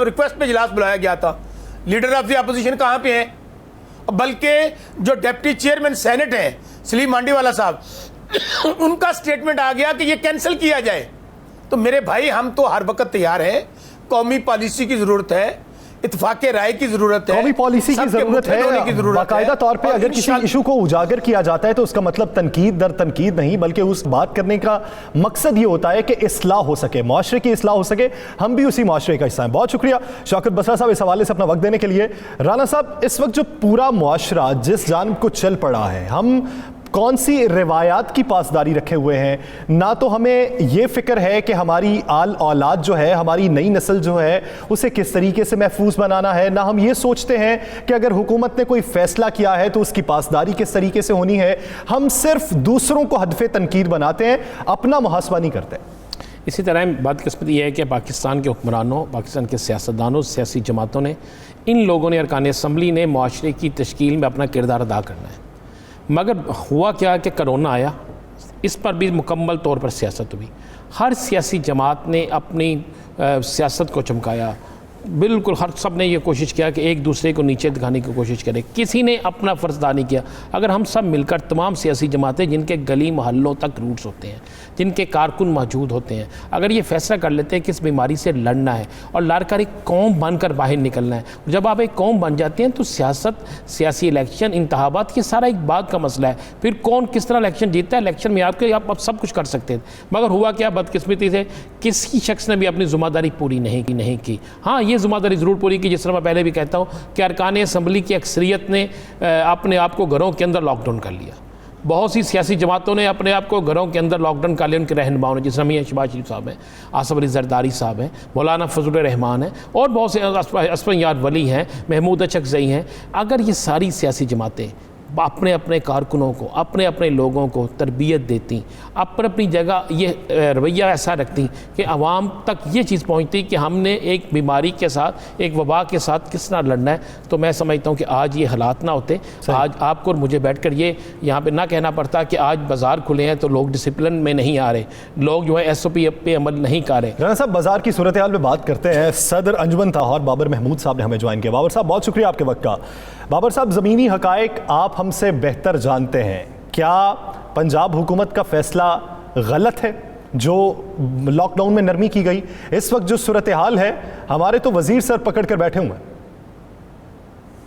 S3: रिक्वेस्ट पे इजलास बुलाया गया था, लीडर ऑफ द अपोजिशन कहाँ पे हैं? बल्कि जो डिप्टी चेयरमैन सेनेट हैं सलीम मांडीवाला साहब, उनका स्टेटमेंट आ गया कि ये कैंसिल किया जाए। तो मेरे भाई, हम तो हर वक्त तैयार हैं। कौमी पॉलिसी की जरूरत है, इत्तेफाक राय की जरूरत है,
S1: कौमी पॉलिसी की जरूरत है। बाकायदा तौर पे अगर किसी इशू को उजागर किया जाता है तो उसका मतलब तनकीद दर तनकीद नहीं, बल्कि उस बात करने का मकसद ये होता है कि इस्लाह हो सके, माशरे की इस्लाह हो सके। हम भी उसी माशरे का हिस्सा हैं। बहुत शुक्रिया शौकत बसरा साहब इस हवाले से अपना वक्त देने के लिए। राना साहब, इस वक्त जो पूरा मुआशरा जिस जानिब को चल पड़ा है, हम कौन सी रिवायात की पासदारी रखे हुए हैं। ना तो हमें ये फिक्र है कि हमारी आल औलाद जो है, हमारी नई नस्ल जो है, उसे किस तरीके से महफूज बनाना है। ना हम ये सोचते हैं कि अगर हुकूमत ने कोई फैसला किया है तो उसकी पासदारी किस तरीके से होनी है। हम सिर्फ दूसरों को हदफे तनकीद बनाते हैं, अपना मुहासबा नहीं करते।
S4: इसी तरह बदकिस्मती यह है कि पाकिस्तान के हुक्मरानों, पाकिस्तान के सियासतदानों, सियासी जमातों ने, इन लोगों ने, अरकान असम्बली ने माशरे की तश्कील में अपना किरदार अदा करना है। मगर हुआ क्या कि करोना आया, इस पर भी मुकम्मल तौर पर सियासत हुई। हर सियासी जमात ने अपनी सियासत को चमकाया, बिल्कुल हर सब ने ये कोशिश किया कि एक दूसरे को नीचे दिखाने की कोशिश करें, किसी ने अपना फ़र्ज़ अदा नहीं किया। अगर हम सब मिलकर, तमाम सियासी जमातें जिनके गली मोहल्लों तक रूट्स होते हैं, जिनके कारकुन मौजूद होते हैं, अगर ये फैसला कर लेते हैं कि इस बीमारी से लड़ना है और लड़कर एक कौम बनकर बाहर निकलना है, जब आप एक कौम बन जाते हैं तो सियासत, सियासी इलेक्शन, इंतखाबात, ये सारा एक बाद का मसला है। फिर कौन किस तरह इलेक्शन जीतता है, इलेक्शन में आप सब कुछ कर सकते थे। मगर हुआ क्या, बदकिस्मती से किसी शख्स ने भी अपनी ज़िम्मेदारी पूरी नहीं की। हाँ, ये ज़िम्मेदारी ज़रूर पूरी की, जिस तरह मैं पहले भी कहता हूँ कि अरकान असम्बली की अक्सरियत ने अपने आप को घरों के अंदर लॉकडाउन कर लिया। बहुत सी सियासी जमातों ने अपने आप को घरों के अंदर लॉकडाउन कर लिया। उनके रहनुमाओं ने, जिसमें मियां शहबाज शरीफ साहब हैं, आसफ अली जरदारी साहब हैं, मौलाना फजल रहमान हैं और बहुत से असफर यार वली हैं, महमूद अचकज़ई हैं। अगर ये सारी सियासी जमातें अपने अपने कारकुनों को, अपने अपने लोगों को तरबियत देती, अपनी जगह ये रवैया ऐसा रखती कि आवाम तक ये चीज़ पहुंचती कि हमने एक बीमारी के साथ, एक वबा के साथ किस तरह लड़ना है, तो मैं समझता हूं कि आज ये हालात ना होते। आज आपको और मुझे बैठकर ये यहाँ पे ना कहना पड़ता कि आज बाज़ार खुले हैं तो लोग डिसिप्लिन में नहीं आ रहे, लोग जो है SOP पे अमल नहीं कर रहे।
S1: राना साहब, बाजार की सूरत हाल में बात करते हैं। सदर अंजुमन ताहर बाबर महमूद साहब ने हमें ज्वाइन किया। बाबर साहब, बहुत शुक्रिया आपके वक्त का। बाबर साहब, ज़मीनी हकायक आप हमसे बेहतर जानते हैं। क्या पंजाब हुकूमत का फैसला गलत है जो लॉकडाउन में नरमी की गई? इस वक्त जो सूरत हाल है, हमारे तो वजीर सर पकड़ कर बैठे हुए हैं।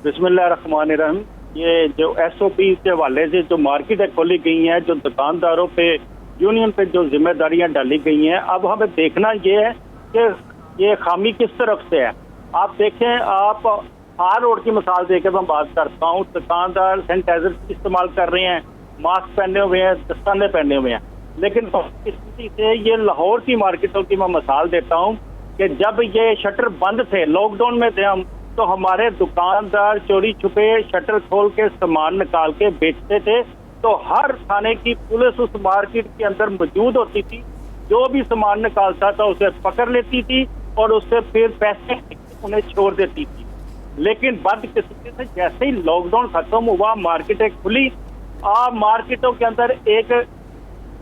S5: बिस्मिल्लाहिर्रहमानिर्रहीम। ये जो SOP के हवाले से जो मार्केटें खोली गई हैं, जो दुकानदारों पे, यूनियन पे जो जिम्मेदारियां डाली गई हैं, अब हमें देखना ये है कि ये खामी किस तरफ से है। आप देखें, आप हार रोड की मिसाल देकर मैं बात करता हूँ, दुकानदार सैनिटाइजर इस्तेमाल कर रहे हैं, मास्क पहने हुए हैं, दस्ताने पहने हुए हैं, लेकिन स्थिति से ये लाहौर की मार्केटों की मैं मिसाल देता हूँ कि जब ये शटर बंद थे, लॉकडाउन में थे हम, तो हमारे दुकानदार चोरी छुपे शटर खोल के सामान निकाल के बेचते थे। तो हर थाने की पुलिस उस मार्केट के अंदर मौजूद होती थी, जो भी सामान निकालता था उसे पकड़ लेती थी और उससे फिर पैसे उन्हें छोड़ देती थी। लेकिन बदकिस्मती से जैसे ही लॉकडाउन खत्म हुआ, मार्केटें खुली, आप मार्केटों के अंदर एक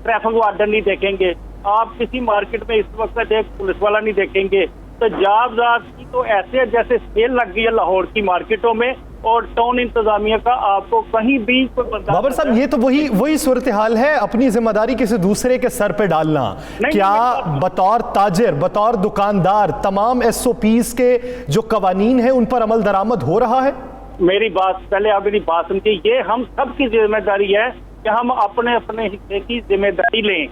S5: ट्रैफिक वार्डन नहीं देखेंगे, आप किसी मार्केट में इस वक्त एक पुलिस वाला नहीं देखेंगे। तो जाबजात की तो ऐसे जैसे सेल लग गई है लाहौर की मार्केटों में, और टाउन इंतजामिया का आपको कहीं भी कोई बंदा।
S1: बाबर साहब, ये तो वही सूरत हाल है, अपनी जिम्मेदारी किसी दूसरे के सर पे डालना। क्या बतौर ताजिर, बतौर दुकानदार तमाम SOPs के जो कवानीन है उन पर अमल दरामद हो रहा है?
S5: मेरी बात पहले आप मेरी बात सुनिए। ये हम सब की जिम्मेदारी है कि हम अपने अपने हिस्से की जिम्मेदारी लें।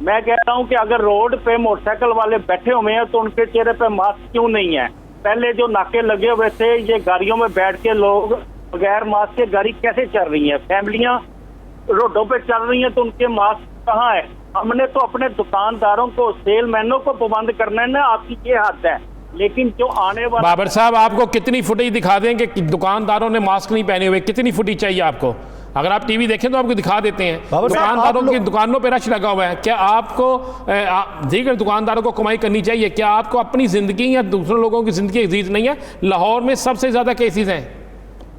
S5: मैं कहता हूं कि अगर रोड पे मोटरसाइकिल वाले बैठे हुए हैं तो उनके चेहरे पे मास्क क्यों नहीं है? पहले जो नाके लगे हुए थे, ये गाड़ियों में बैठ के लोग बगैर मास्क के गाड़ी कैसे चल रही हैं? फैमिलियां रोडों पे चल रही हैं तो उनके मास्क कहाँ है? हमने तो अपने दुकानदारों को, सेलमैनों को पाबंद करना है ना, आपकी ये हद है। लेकिन जो आने वाला,
S4: बाबर साहब, आपको कितनी फुटेज दिखा दें कि दुकानदारों ने मास्क नहीं पहने हुए? कितनी फुटेज चाहिए आपको? अगर आप टीवी देखें तो आपको दिखा देते हैं। दुकानदारों की दुकानों पे रश लगा हुआ है। क्या आपको दीगर दुकानदारों को कमाई करनी चाहिए? क्या आपको अपनी जिंदगी या दूसरे लोगों की जिंदगी अजीज नहीं है? लाहौर में सबसे ज्यादा केसेस हैं।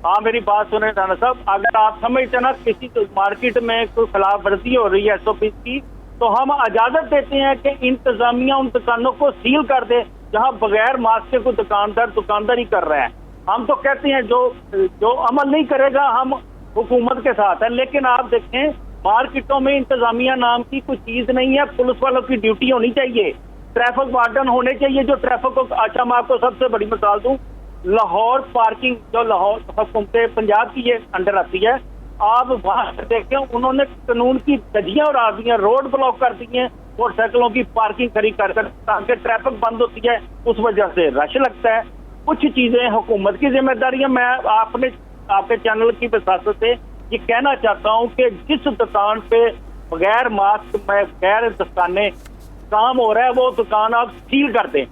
S5: हाँ, मेरी बात सुने राना साहब, अगर आप समझते ना किसी मार्केट में कोई खिलाफ वर्जी हो रही है SOP की, तो हम इजाजत देते हैं कि इंतजामिया उन दुकानों को सील कर दे जहाँ बगैर मास्क के कोई दुकानदारी कर रहे हैं। हम तो कहते हैं जो अमल नहीं करेगा हम हुकूमत के साथ है। लेकिन आप देखें, मार्केटों में इंतजामिया नाम की कोई चीज नहीं है। पुलिस वालों की ड्यूटी होनी चाहिए, ट्रैफिक वार्डन होने चाहिए जो ट्रैफिक को। अच्छा, मैं आपको सबसे बड़ी मिसाल दूं, लाहौर पार्किंग जो लाहौर हुकूमत पंजाब की ये अंडर आती है, आप वहां देखें उन्होंने कानून की धज्जियां उड़ा दी हैं, रोड ब्लॉक कर दी हैं, मोटरसाइकिलों की पार्किंग खड़ी कर ताकि ट्रैफिक बंद होती है, उस वजह से रश लगता है। कुछ चीजें हुकूमत की जिम्मेदारी है। मैं आपके चैनल की वसात से ये कहना चाहता हूँ कि जिस दुकान पे बगैर मास्क बगैर दस्ताने काम हो रहा है वो दुकान आप सील कर दें।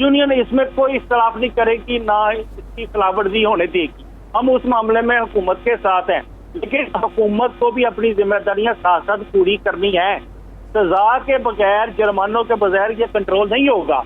S5: यूनियन इसमें कोई इख्तलाफ नहीं करेगी, ना इसकी खिलाफवर्जी होने देगी। हम उस मामले में हुकूमत के साथ हैं, लेकिन हुकूमत को भी अपनी जिम्मेदारियां साथ साथ पूरी करनी है। सजा के बगैर, जुर्मानों के बगैर ये कंट्रोल नहीं होगा।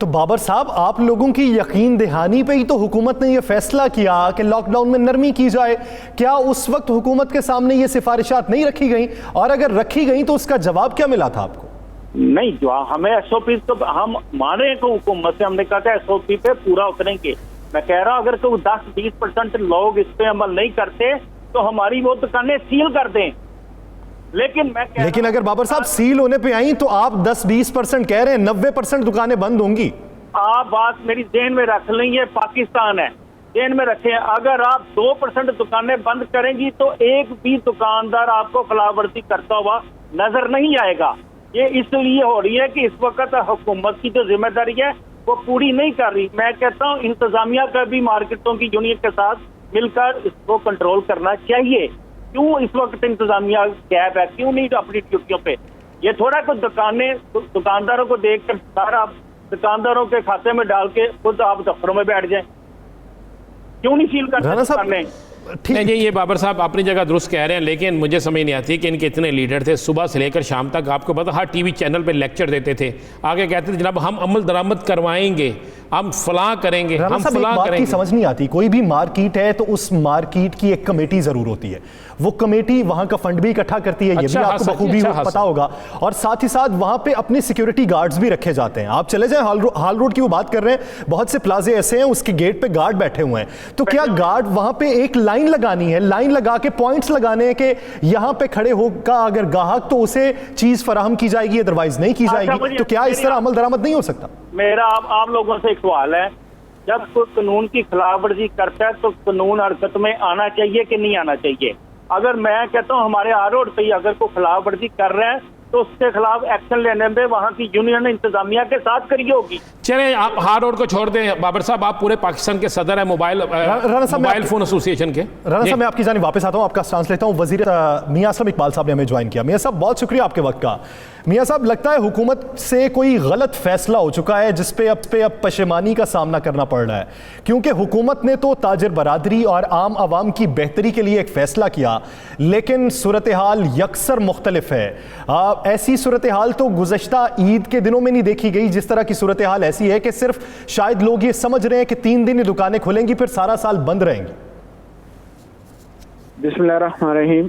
S1: तो बाबर साहब, आप लोगों की यकीन दहानी पे ही तो हुकूमत ने यह फैसला किया कि लॉकडाउन में नरमी की जाए। क्या उस वक्त हुकूमत के सामने ये सिफारिशात नहीं रखी गई, और अगर रखी गई तो उसका जवाब क्या मिला था आपको?
S5: नहीं, जो हमें एसओपी तो हम मान रहे हैं कि हुकूमत से हमने कहा था एसओपी पे पूरा उतरेंगे। मैं कह रहा हूं अगर कोई 10-20% लोग इस पे अमल नहीं करते तो हमारी वो दुकानें सील कर दें। लेकिन
S1: अगर बाबर साहब सील होने पे आई तो आप 10-20% कह रहे हैं, 90% दुकानें बंद होंगी।
S5: आप बात मेरी जेहन में रख लें, ये पाकिस्तान है, जेहन में रखें। अगर आप 2% दुकानें बंद करेंगी तो एक भी दुकानदार आपको खिलाफवर्जी करता हुआ नजर नहीं आएगा। ये इसलिए हो रही है कि इस वक्त हुकूमत की जो जिम्मेदारी है वो पूरी नहीं कर रही। मैं कहता हूँ इंतजामिया का भी मार्केटों की यूनियन के साथ मिलकर इसको कंट्रोल करना चाहिए। क्यों इस वक्त इंतजामिया गैप है, क्यों नहीं अपनी ड्यूटियों पे? ये थोड़ा कुछ दुकानदारों को देख कर सारा दुकानदारों के खाते में डाल के खुद आप दफ्तरों में बैठ जाएं। क्यों नहीं सील करते दुकानें?
S4: नहीं जी, ये बाबर साहब अपनी जगह दुरुस्त कह रहे हैं, लेकिन मुझे समझ नहीं आती कि इनके इतने लीडर थे, सुबह से लेकर शाम तक आपको पता हर टीवी चैनल पे लेक्चर देते थे, आगे कहते थे जनाब हम अमल दरामद करवाएंगे, हम फलां करेंगे, हम फलां करेंगे।
S1: समझ नहीं आती, कोई भी मार्केट है तो उस मार्केट की एक कमेटी जरूर होती है, वो कमेटी वहां का फंड भी इकट्ठा करती है, ये भी आपको बखूबी पता होगा, और साथ ही साथ वहां पे अपने सिक्योरिटी गार्ड्स भी रखे जाते हैं। आप चले जाएं हाल रोड की वो बात कर रहे हैं, बहुत से प्लाजे ऐसे हैं उसके गेट पे गार्ड बैठे हुए हैं, तो क्या गार्ड वहां पे एक लाइन लगानी है, लाइन लगा के पॉइंट्स लगाने हैं कि यहां पे खड़े होगा अगर गाहक तो उसे चीज फराहम की जाएगी, अदरवाइज नहीं की जाएगी, तो क्या इस तरह अमल दरामद नहीं हो सकता?
S5: मेरा आप लोगों से एक सवाल है, जब कोई कानून की खिलाफवर्जी करता है तो कानून हरकत में आना चाहिए कि नहीं आना चाहिए? अगर मैं कहता हूँ हमारे आर रोड पे ही अगर कोई खिलाफवर्जी कर रहा है तो उसके खिलाफ एक्शन लेने में वहाँ की यूनियन इंतजामिया के साथ करी होगी।
S4: चले आप हार रोड को छोड़ दें बाबर साहब, आप पूरे पाकिस्तान के सदर है मोबाइल फोन एसोसिएशन के।
S1: राणा साहब मैं आपकी जानिब वापस आता हूँ, आपका स्टांस लेता हूँ। वजीर मियां असलम इकबाल साहब ने हमें ज्वाइन किया। मियां साहब बहुत शुक्रिया आपके वक्त का। मियां साहब लगता है हुकूमत से कोई गलत फैसला हो चुका है जिसपे अब पशेमानी का सामना करना पड़ रहा है, क्योंकि हुकूमत ने तो ताजिर बरादरी और आम आवाम की बेहतरी के लिए एक फैसला किया, लेकिन सूरत हाल यकसर मुख्तलिफ है। ऐसी सूरत हाल तो गुज़श्ता ईद के दिनों में नहीं देखी गई। जिस तरह की सूरत हाल ऐसी है कि सिर्फ शायद लोग ये समझ रहे हैं कि 3 दिन ही दुकानें खुलेंगी फिर सारा साल बंद रहेंगी।
S6: बिस्मिल्लाहिर्रहमानिर्रहीम।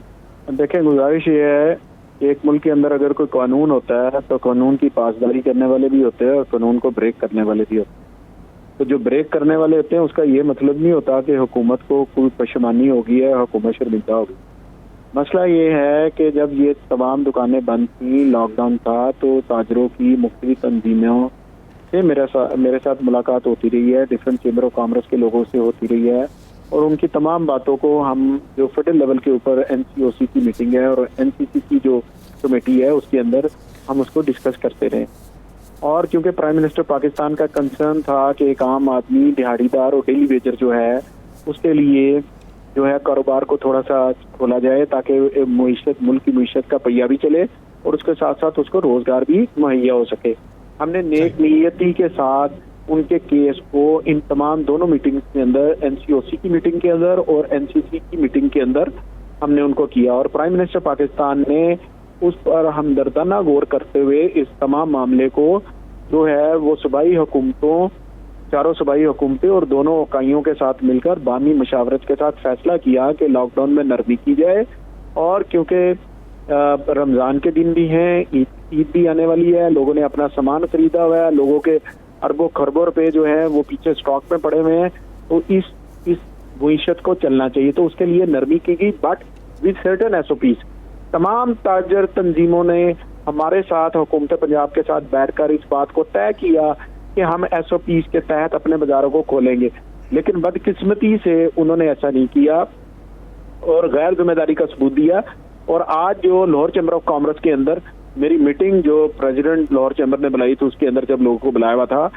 S6: देखें, गुजारिश ये है कि एक मुल्क के अंदर अगर कोई कानून होता है तो कानून की पासदारी करने वाले भी होते हैं और कानून को ब्रेक करने वाले भी होते हैं। तो जो ब्रेक करने वाले होते हैं उसका ये मतलब नहीं होता कि हुकूमत को कोई पशेमानी होगी या हुकूमत शर्मिंदा होगी। मसला ये है कि जब ये तमाम दुकानें बंद थी, लॉकडाउन था, तो ताजरों की मुख्तलिफ तंजीमों से मेरे साथ मुलाकात होती रही है, डिफरेंट चेंबर ऑफ कॉमर्स के लोगों से होती रही है, और उनकी तमाम बातों को हम जो फेडरल लेवल के ऊपर NCOC की मीटिंग है और NCC की जो कमेटी है उसके अंदर हम उसको डिस्कस करते रहे। और क्योंकि प्राइम मिनिस्टर पाकिस्तान का कंसर्न था कि एक आम आदमी, दिहाड़ीदार और डेली वेजर जो है उसके लिए जो है कारोबार को थोड़ा सा खोला जाए ताकि मुल्क की मीशत का पहिया भी चले और उसके साथ साथ उसको रोजगार भी मुहैया हो सके। हमने नेक नीयती के साथ उनके केस को इन तमाम दोनों मीटिंग्स के अंदर, NCOC की मीटिंग के अंदर और NCC की मीटिंग के अंदर हमने उनको किया, और प्राइम मिनिस्टर पाकिस्तान ने उस पर हमदर्दाना गौर करते हुए इस तमाम मामले को जो है वो सूबाई हुकूमतों, चारों सूबाई हुकूमतें और दोनों इकाइयों के साथ मिलकर बामी मशावरत के साथ फैसला किया कि लॉकडाउन में नरमी की जाए। और क्योंकि रमज़ान के दिन भी हैं, ईद भी आने वाली है, लोगों ने अपना सामान खरीदा हुआ है, लोगों के अरबों खरबों रुपए जो है वो पीछे स्टॉक में पड़े हुए हैं, तो इस मुईशत को चलना चाहिए, तो उसके लिए नरमी की गई, बट विद सर्टेन SOPs। तमाम ताजर तंजीमों ने हमारे साथ, हुकूमत पंजाब के साथ बैठकर इस बात को तय किया कि हम SOPs के तहत अपने बाजारों को खोलेंगे, लेकिन बदकिस्मती से उन्होंने ऐसा नहीं किया और गैर जिम्मेदारी का सबूत दिया। और आज जो लाहौर चैम्बर ऑफ कॉमर्स के अंदर मेरी मीटिंग जो प्रेसिडेंट लाहौर चैम्बर ने बुलाई थी, उसके अंदर जब लोगों को बुलाया हुआ था,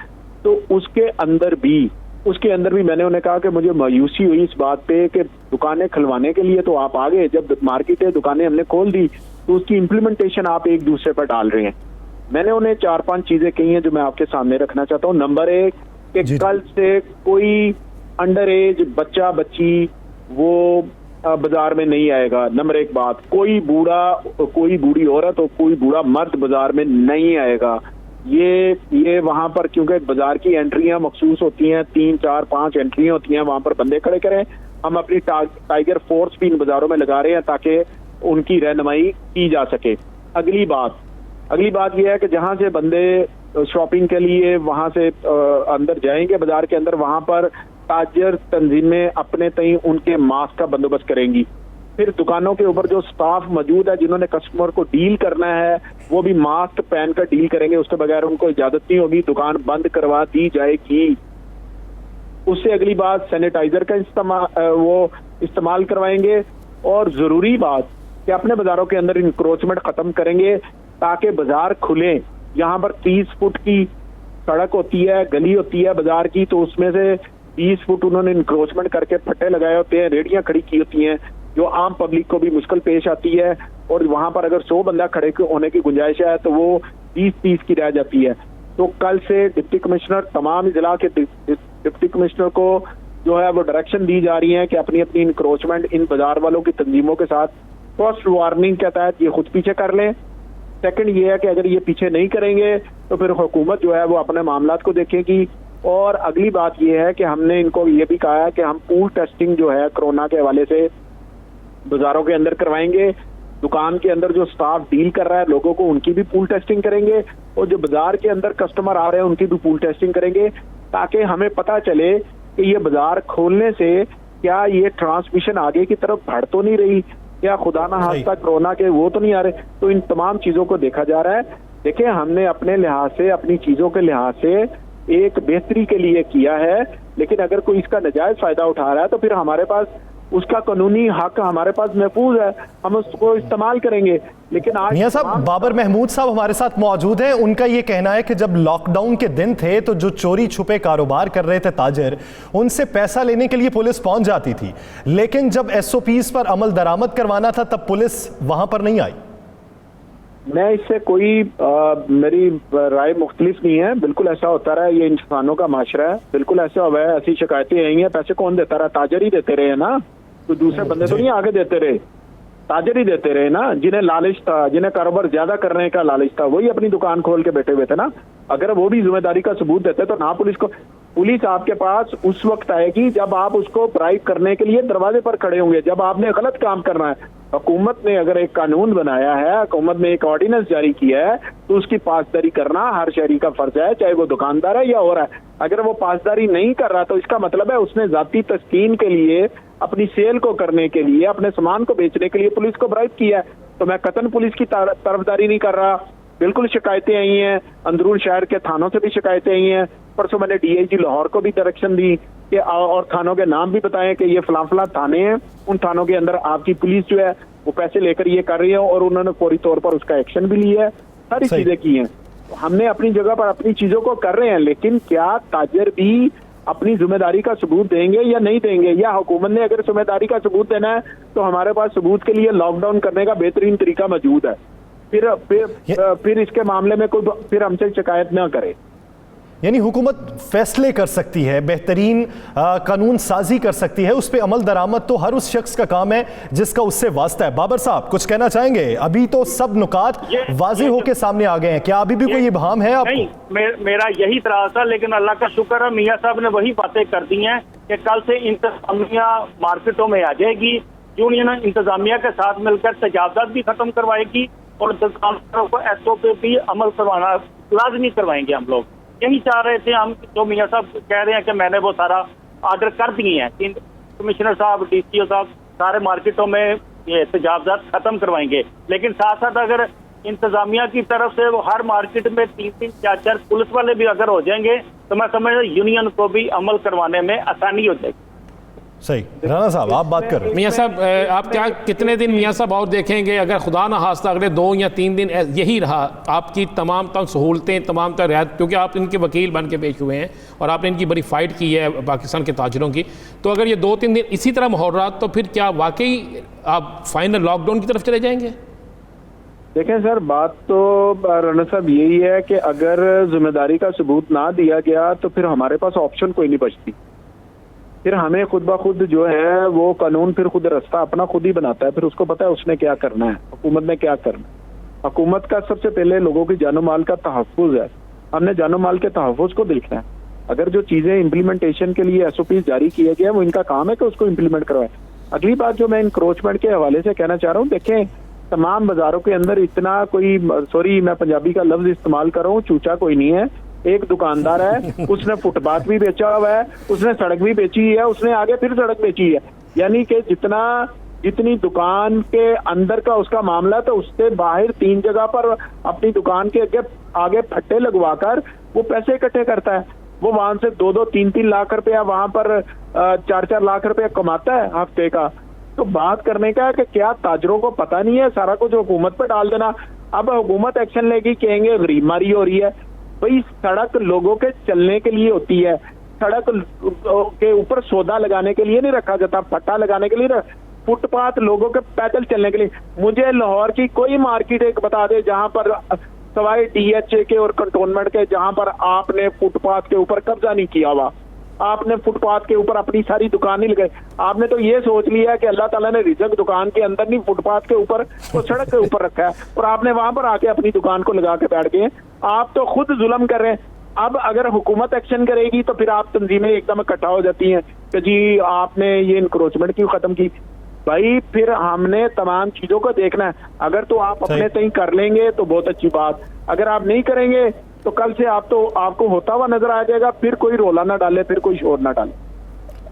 S6: तो उसके अंदर भी उसके अंदर भी मैंने उन्हें कहा कि मुझे मायूसी हुई इस बात पे कि दुकानें खुलवाने के लिए तो आप आ गए, जब मार्केट है दुकानें हमने खोल दी तो उसकी इम्प्लीमेंटेशन आप एक दूसरे पर डाल रहे हैं। मैंने उन्हें 4-5 चीजें कही हैं जो मैं आपके सामने रखना चाहता हूँ। नंबर 1 कि कल से कोई अंडर एज बच्चा बच्ची वो बाजार में नहीं आएगा। नंबर 1 बात, कोई बूढ़ा, कोई बूढ़ी औरत और कोई बूढ़ा मर्द बाजार में नहीं आएगा। ये वहां पर क्योंकि बाजार की एंट्रियां मखसूस होती हैं, 3, 4, 5 एंट्रियां होती हैं, वहां पर बंदे खड़े करें। हम अपनी टाइगर फोर्स भी इन बाजारों में लगा रहे हैं ताकि उनकी रहनुमाई की जा सके। अगली बात यह है कि जहां से बंदे शॉपिंग के लिए वहां से अंदर जाएंगे बाजार के अंदर, वहां पर ताजर तंजीमें अपने तय उनके मास्क का बंदोबस्त करेंगी। फिर दुकानों के ऊपर जो स्टाफ मौजूद है जिन्होंने कस्टमर को डील करना है वो भी मास्क पहनकर डील करेंगे, उसके बगैर उनको इजाजत नहीं होगी, दुकान बंद करवा दी जाएगी। उससे अगली बात, सैनिटाइजर का इस्तेमाल करवाएंगे। और जरूरी बात कि अपने बाजारों के अंदर इंक्रोचमेंट खत्म करेंगे ताकि बाजार खुले। यहाँ पर 30 फुट की सड़क होती है, गली होती है बाजार की, तो उसमें से 20 फुट उन्होंने इंक्रोचमेंट करके फट्टे लगाए होते हैं, रेडियां खड़ी की होती हैं जो आम पब्लिक को भी मुश्किल पेश आती है। और वहां पर अगर 100 बंदा खड़े होने की गुंजाइश है तो वो 20-30 की रह जाती है। तो कल से डिप्टी कमिश्नर, तमाम जिला के डिप्टी कमिश्नर को जो है वो डायरेक्शन दी जा रही है कि अपनी अपनी इंक्रोचमेंट इन बाजार वालों की तंजीमों के साथ फर्स्ट वार्निंग के तहत ये खुद पीछे कर लें। सेकंड ये है कि अगर ये पीछे नहीं करेंगे तो फिर हुकूमत जो है वो अपने मामलात को देखेगी। और अगली बात ये है कि हमने इनको ये भी कहा है कि हम पूल टेस्टिंग जो है कोरोना के हवाले से बाजारों के अंदर करवाएंगे। दुकान के अंदर जो स्टाफ डील कर रहा है लोगों को, उनकी भी पूल टेस्टिंग करेंगे, और जो बाजार के अंदर कस्टमर आ रहे हैं उनकी भी पूल टेस्टिंग करेंगे, ताकि हमें पता चले कि ये बाजार खोलने से क्या ये ट्रांसमिशन आगे की तरफ बढ़ तो नहीं रही, क्या खुदा ना खास्ता कोरोना के वो तो नहीं आ रहे। तो इन तमाम चीजों को देखा जा रहा है। देखिए, हमने अपने लिहाज से, अपनी चीजों के लिहाज से एक बेहतरी के लिए किया है, लेकिन अगर कोई इसका नाजायज फायदा उठा रहा है तो फिर हमारे पास उसका कानूनी हक हमारे पास महफूज है, हम उसको इस्तेमाल करेंगे। लेकिन आज
S1: मियां साहब, बाबर महमूद साहब हमारे साथ मौजूद हैं। उनका ये कहना है कि जब लॉकडाउन के दिन थे तो जो चोरी छुपे कारोबार कर रहे थे ताजर, उनसे पैसा लेने के लिए पुलिस पहुंच जाती थी, लेकिन जब SOPs पर अमल दरामद करवाना था तब पुलिस वहां पर नहीं आई।
S6: मैं इससे कोई मेरी राय मुख्तलिफ नहीं है। बिल्कुल ऐसा होता रहा, ये इंसानों का माशरा है, बिल्कुल ऐसा हुआ है, ऐसी शिकायतें आई हैं। पैसे कौन देता रहा? ताजर ही देते रहे ना, तो दूसरे बंदे तो नहीं आगे देते रहे, ताजर ही देते रहे ना। जिन्हें लालच था, जिन्हें कारोबार ज्यादा करने का लालच था, वही अपनी दुकान खोल के बैठे हुए थे ना। अगर वो भी जिम्मेदारी का सबूत देते तो ना पुलिस आपके पास उस वक्त आएगी जब आप उसको ब्राइब करने के लिए दरवाजे पर खड़े होंगे, जब आपने गलत काम करना है। हुकूमत ने अगर एक कानून बनाया है, हुकूमत ने एक ऑर्डिनेंस जारी किया है, तो उसकी पासदारी करना हर शहरी का फर्ज है, चाहे वो दुकानदार है या और है। अगर वो पासदारी नहीं कर रहा तो इसका मतलब है उसने जाती तस्कीन के लिए, अपनी सेल को करने के लिए, अपने सामान को बेचने के लिए पुलिस को ब्राइब किया है। तो मैं कतन पुलिस की तरफदारी नहीं कर रहा। बिल्कुल शिकायतें आई हैं, अंदरून शहर के थानों से भी शिकायतें आई हैं। परसों मैंने DIG लाहौर को भी डायरेक्शन दी कि और थानों के नाम भी बताएं कि ये फलां थाने हैं, उन थानों के अंदर आपकी पुलिस जो है वो पैसे लेकर ये कर रही है, और उन्होंने फौरी तौर पर उसका एक्शन भी लिया है, सारी चीजें की हैं। हमने अपनी जगह पर अपनी चीजों को कर रहे हैं, लेकिन क्या ताजर भी अपनी जिम्मेदारी का सबूत देंगे या नहीं देंगे? या हुकूमत ने अगर जिम्मेदारी का सबूत देना है तो हमारे पास सबूत के लिए लॉकडाउन करने का बेहतरीन तरीका मौजूद है। फिर इसके मामले में कोई फिर हमसे शिकायत न करे।
S1: यानी हुकूमत फैसले कर सकती है, बेहतरीन कानून साजी कर सकती है, उस पर अमल दरामद तो हर उस शख्स का काम है जिसका उससे वास्ता है। बाबर साहब कुछ कहना चाहेंगे? अभी तो सब नुकात वाज़ेह होकर सामने आ गए हैं, क्या अभी भी कोई इब्हाम है आपको?
S5: नहीं, मेरा यही इतराज़ था, लेकिन अल्लाह का शुक्र है मियां साहब ने वही बातें कर दी हैं कि कल से इंतजामिया मार्केटों में आ जाएगी, यूनियन इंतजामिया के साथ मिलकर तजावजात भी खत्म करवाएगी और दुकानदारों को SOP भी अमल करवाना लाजमी करवाएंगे। हम लोग यही चाह रहे थे। हम जो मियां साहब कह रहे हैं कि मैंने वो सारा ऑर्डर कर दिए हैं, कमिश्नर साहब, DCO साहब सारे मार्केटों में ये तजावजात खत्म करवाएंगे, लेकिन साथ साथ अगर इंतजामिया की तरफ से वो हर मार्केट में 3-3, 4-4 पुलिस वाले भी अगर हो जाएंगे तो मैं समझ यूनियन को भी अमल करवाने में आसानी हो जाएगी।
S1: सही। राना साहब आप बात कर रहे हैं।
S4: मियाँ साहब आप क्या कितने दिन मियाँ साहब और देखेंगे? अगर खुदा ना खास्ता अगले 2 या 3 दिन यही रहा, आपकी तमाम सहूलतें, तमाम रियायत, क्योंकि आप इनके वकील बन के पेश हुए हैं और आपने इनकी बड़ी फाइट की है पाकिस्तान के ताजरों की, तो अगर ये 2-3 दिन इसी तरह माहौल रहा तो फिर क्या वाकई आप फाइनल लॉकडाउन की तरफ चले जाएंगे?
S6: देखें सर, बात तो राना साहब यही है कि अगर जिम्मेदारी का सबूत ना दिया गया तो फिर हमारे पास ऑप्शन कोई नहीं बचती। फिर हमें खुद ब खुद जो है वो कानून फिर खुद रास्ता अपना खुद ही बनाता है। फिर उसको पता है उसने क्या करना है, हुकूमत ने क्या करना है। हुकूमत का सबसे पहले लोगों की जानो माल का तहफ़्फ़ुज़ है। हमने जानो माल के तहफ़्फ़ुज़ को देखना है। अगर जो चीजें इम्प्लीमेंटेशन के लिए SOP जारी किया गया वो इनका काम है कि उसको इम्प्लीमेंट करवाए। अगली बात जो मैं इंक्रोचमेंट के हवाले से कहना चाह रहा हूँ, देखें तमाम बाजारों के अंदर इतना कोई, सॉरी मैं पंजाबी का लफ्ज इस्तेमाल कर रहा हूँ, चूचा कोई नहीं है। एक दुकानदार है, उसने फुटपाथ भी बेचा हुआ है, उसने सड़क भी बेची है, उसने आगे फिर सड़क बेची है। यानी कि जितनी दुकान के अंदर का उसका मामला तो उससे बाहर 3 जगह पर अपनी दुकान के आगे फट्टे लगवाकर वो पैसे इकट्ठे करता है। वो वहां से 2-2, 3-3 लाख रुपया वहां पर 4-4 लाख रुपया कमाता है हफ्ते का। तो बात करने का है कि क्या ताजरों को पता नहीं है, सारा कुछ हुकूमत पर डाल देना। अब हुकूमत एक्शन लेगी, कहेंगे गरीबमारी हो रही है। भाई सड़क लोगों के चलने के लिए होती है, सड़क के ऊपर सौदा लगाने के लिए नहीं रखा जाता, पट्टा लगाने के लिए। फुटपाथ लोगों के पैदल चलने के लिए। मुझे लाहौर की कोई मार्केट एक बता दे जहां पर सवाए DHA के और कंटोनमेंट के जहां पर आपने फुटपाथ के ऊपर कब्जा नहीं किया हुआ, आपने फुटपाथ के ऊपर अपनी सारी दुकान नहीं लगाई। आपने तो ये सोच लिया कि अल्लाह ताला ने रिज़्क दुकान के अंदर नहीं, फुटपाथ के ऊपर वो सड़क के ऊपर रखा है और आपने वहां पर आके अपनी दुकान को लगा के बैठ गए। आप तो खुद जुल्म कर रहे हैं। अब अगर हुकूमत एक्शन करेगी तो फिर आप तंजीमें एकदम इकट्ठा हो जाती हैं कि जी आपने ये इंक्रोचमेंट क्यों खत्म की। भाई फिर हमने तमाम चीजों को देखना है। अगर तो आप अपने तय कर लेंगे तो बहुत अच्छी बात, अगर आप नहीं करेंगे तो कल से आपको होता हुआ नजर आ जाएगा। फिर कोई रोला ना डाले, फिर कोई शोर ना डाले।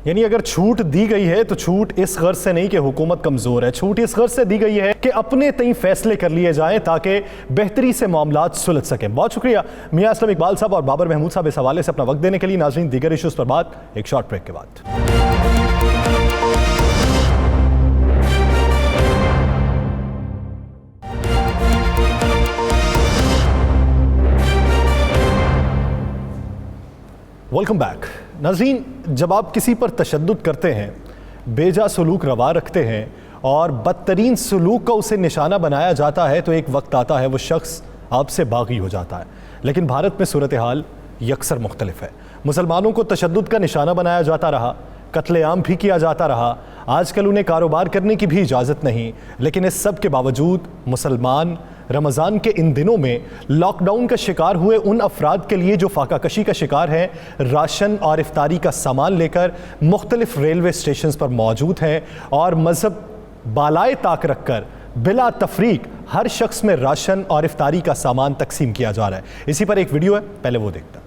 S1: यानी अगर छूट दी गई है तो छूट इस गर्ज से नहीं कि हुकूमत कमजोर है, छूट इस गर्ज से दी गई है कि अपने तय फैसले कर लिए जाएं ताकि बेहतरी से मामलात सुलझ सकें। बहुत शुक्रिया मियां असलम इकबाल साहब और बाबर महमूद साहब इस हवाले से अपना वक्त देने के लिए। नाज़रीन दीगर इश्यूज पर बात एक शॉर्ट ब्रेक के बाद। Welcome back. नाज़रीन, जब आप किसी पर तशद्दुद करते हैं, बेजा सलूक रवा रखते हैं और बदतरीन सलूक का उसे निशाना बनाया जाता है तो एक वक्त आता है वो शख्स आपसे बागी हो जाता है। लेकिन भारत में सूरत हाल यकसर मुख्तलिफ है। मुसलमानों को तशद्दुद का निशाना बनाया जाता रहा, कत्लेआम भी किया जाता रहा, आजकल उन्हें कारोबार करने की भी इजाज़त नहीं। लेकिन इस सब के बावजूद मुसलमान रमज़ान के इन दिनों में लॉकडाउन का शिकार हुए उन अफराद के लिए जो फाका कशी का शिकार हैं, राशन और इफ्तारी का सामान लेकर मुख्तलिफ रेलवे स्टेशन पर मौजूद हैं और मज़हब बालाए ताक रखकर बिला तफरीक हर शख्स में राशन और इफ्तारी का सामान तकसीम किया जा रहा है। इसी पर एक वीडियो है, पहले वो देखते हैं।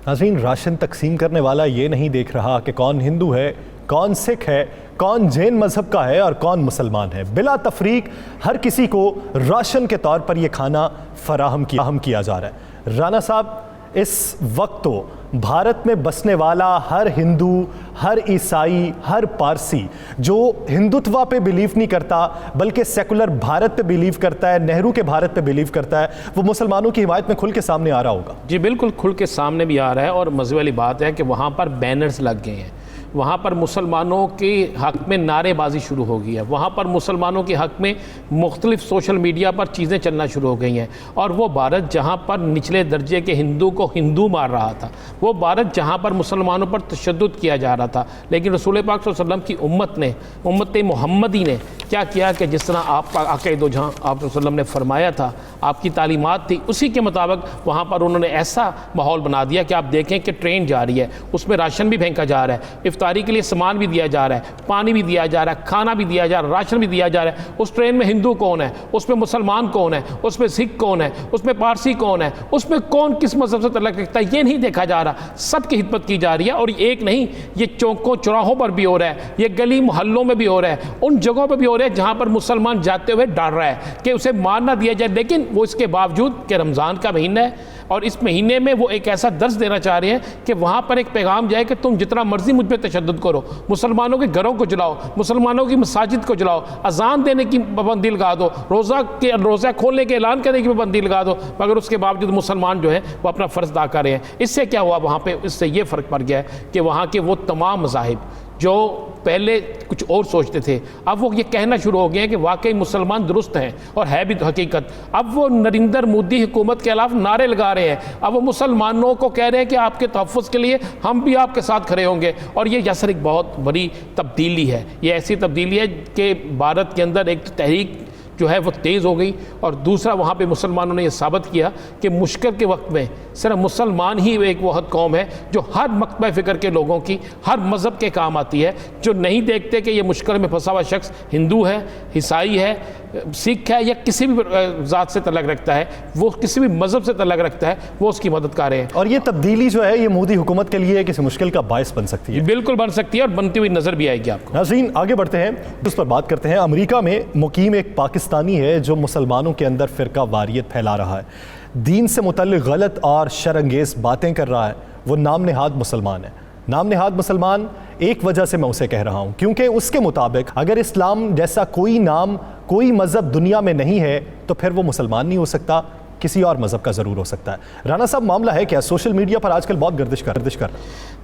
S1: नाज़रीन, राशन तकसीम करने वाला ये नहीं देख रहा कि कौन हिंदू है, कौन सिख है, कौन जैन मज़हब का है और कौन मुसलमान है। बिला तफरीक हर किसी को राशन के तौर पर यह खाना फराहम किया जा रहा है। राना साहब, इस वक्त तो भारत में बसने वाला हर हिंदू, हर ईसाई, हर पारसी जो हिंदुत्व पे बिलीव नहीं करता बल्कि सेकुलर भारत पे बिलीव करता है, नेहरू के भारत पे बिलीव करता है, वो मुसलमानों की हिमायत में खुल के सामने आ रहा होगा।
S4: जी बिल्कुल, खुल के सामने भी आ रहा है। और मज़े वाली बात है कि वहाँ पर बैनर्स लग गए हैं, वहाँ पर मुसलमानों के हक़ में नारेबाजी शुरू हो गई है, वहाँ पर मुसलमानों के हक़ में मुख्तलिफ़ सोशल मीडिया पर चीज़ें चलना शुरू हो गई हैं। और वो भारत जहाँ पर निचले दर्जे के हिंदू को हिंदू मार रहा था, वो भारत जहाँ पर मुसलमानों पर तशद्दुद किया जा रहा था, लेकिन रसूल पाक सल्लल्लाहु अलैहि वसल्लम की उम्मत मोहम्मदी ने क्या किया कि जिस तरह आप आक़ा दो जहाँ आप वसल्लम ने फरमाया था, आपकी तालीमात थी उसी के मुताबिक वहाँ पर उन्होंने ऐसा माहौल बना दिया कि आप देखें कि ट्रेन जा रही है, उसमें राशन भी फेंका जा रहा है, इफ्तारी के लिए सामान भी दिया जा रहा है, पानी भी दिया जा रहा है, खाना भी दिया जा रहा है, राशन भी दिया जा रहा है। उस ट्रेन में हिंदू कौन है, उसमें मुसलमान कौन है, उसमें सिख कौन है, उसमें पारसी कौन है, उसमें कौन किस मजहब से तल्लुक़ रखता है, ये नहीं देखा जा रहा। सबकी खिदमत की जा रही है। और एक नहीं, ये चौकों चौराहों पर भी हो रहा है, ये गली मोहल्लों में भी हो रहा है, उन जगहों पर भी हो रहा है जहाँ पर मुसलमान जाते हुए डर रहा है कि उसे मार ना दिया जाए। लेकिन वो इसके बावजूद कि रमज़ान का महीना है और इस महीने में वो एक ऐसा दर्स देना चाह रहे हैं कि वहाँ पर एक पैगाम जाए कि तुम जितना मर्जी मुझ पर तशद्दुद करो, मुसलमानों के घरों को जलाओ, मुसलमानों की मसाजिद को जलाओ, अजान देने की पाबंदी लगा दो, रोज़ा खोलने के ऐलान करने की पाबंदी लगा दो, मगर उसके बावजूद मुसलमान जो है वो अपना फ़र्ज़ अदा कर रहे हैं। इससे क्या हुआ वहाँ पर, इससे ये फ़र्क पड़ गया है कि वहाँ के वो तमाम मज़ाहिब जो पहले कुछ और सोचते थे, अब वो ये कहना शुरू हो गए हैं कि वाकई मुसलमान दुरुस्त हैं और है भी तो हकीकत। अब वो नरेंद्र मोदी हुकूमत के खिलाफ नारे लगा रहे हैं, अब वो मुसलमानों को कह रहे हैं कि आपके तहफ़्फ़ुज़ के लिए हम भी आपके साथ खड़े होंगे। और ये यसर एक बहुत बड़ी तब्दीली है, ये ऐसी तब्दीली है कि भारत के अंदर एक तहरीक जो है वो तेज़ हो गई, और दूसरा वहाँ पे मुसलमानों ने ये साबित किया कि मुश्किल के वक्त में सिर्फ मुसलमान ही एक वहद कौम है जो हर मकतबा फ़िक्र के लोगों की, हर मज़हब के काम आती है, जो नहीं देखते कि ये मुश्किल में फंसा हुआ शख्स हिंदू है, ईसाई है, सिख है या किसी भी ज़ात से तल्लुक़ रखता है, वो किसी भी मज़हब से तल्लुक़ रखता है, वो उसकी मदद कर रहे हैं।
S1: और ये तब्दीली जो है ये मोदी हुकूमत के लिए किसी मुश्किल का बायस बन सकती है।
S4: बिल्कुल बन सकती है और बनती हुई नज़र भी आएगी आपको।
S1: नाज़रीन आगे बढ़ते हैं, उस पर बात करते हैं। अमेरिका में मुकीम एक पाकिस्तानी है जो मुसलमानों के अंदर फ़िरका वारियत फैला रहा है, दीन से मुतल्लिक़ गलत और शर्अंगेज़ बातें कर रहा है। वो नाम नेहाद मुसलमान है। नाम नेहाद मुसलमान एक वजह से मैं उसे कह रहा हूँ, क्योंकि उसके मुताबिक अगर इस्लाम जैसा कोई नाम, कोई मज़हब दुनिया में नहीं है तो फिर वो मुसलमान नहीं हो सकता, किसी और मज़हब का ज़रूर हो सकता है। राना साहब, मामला है क्या? सोशल मीडिया पर आजकल बहुत गर्दिश कर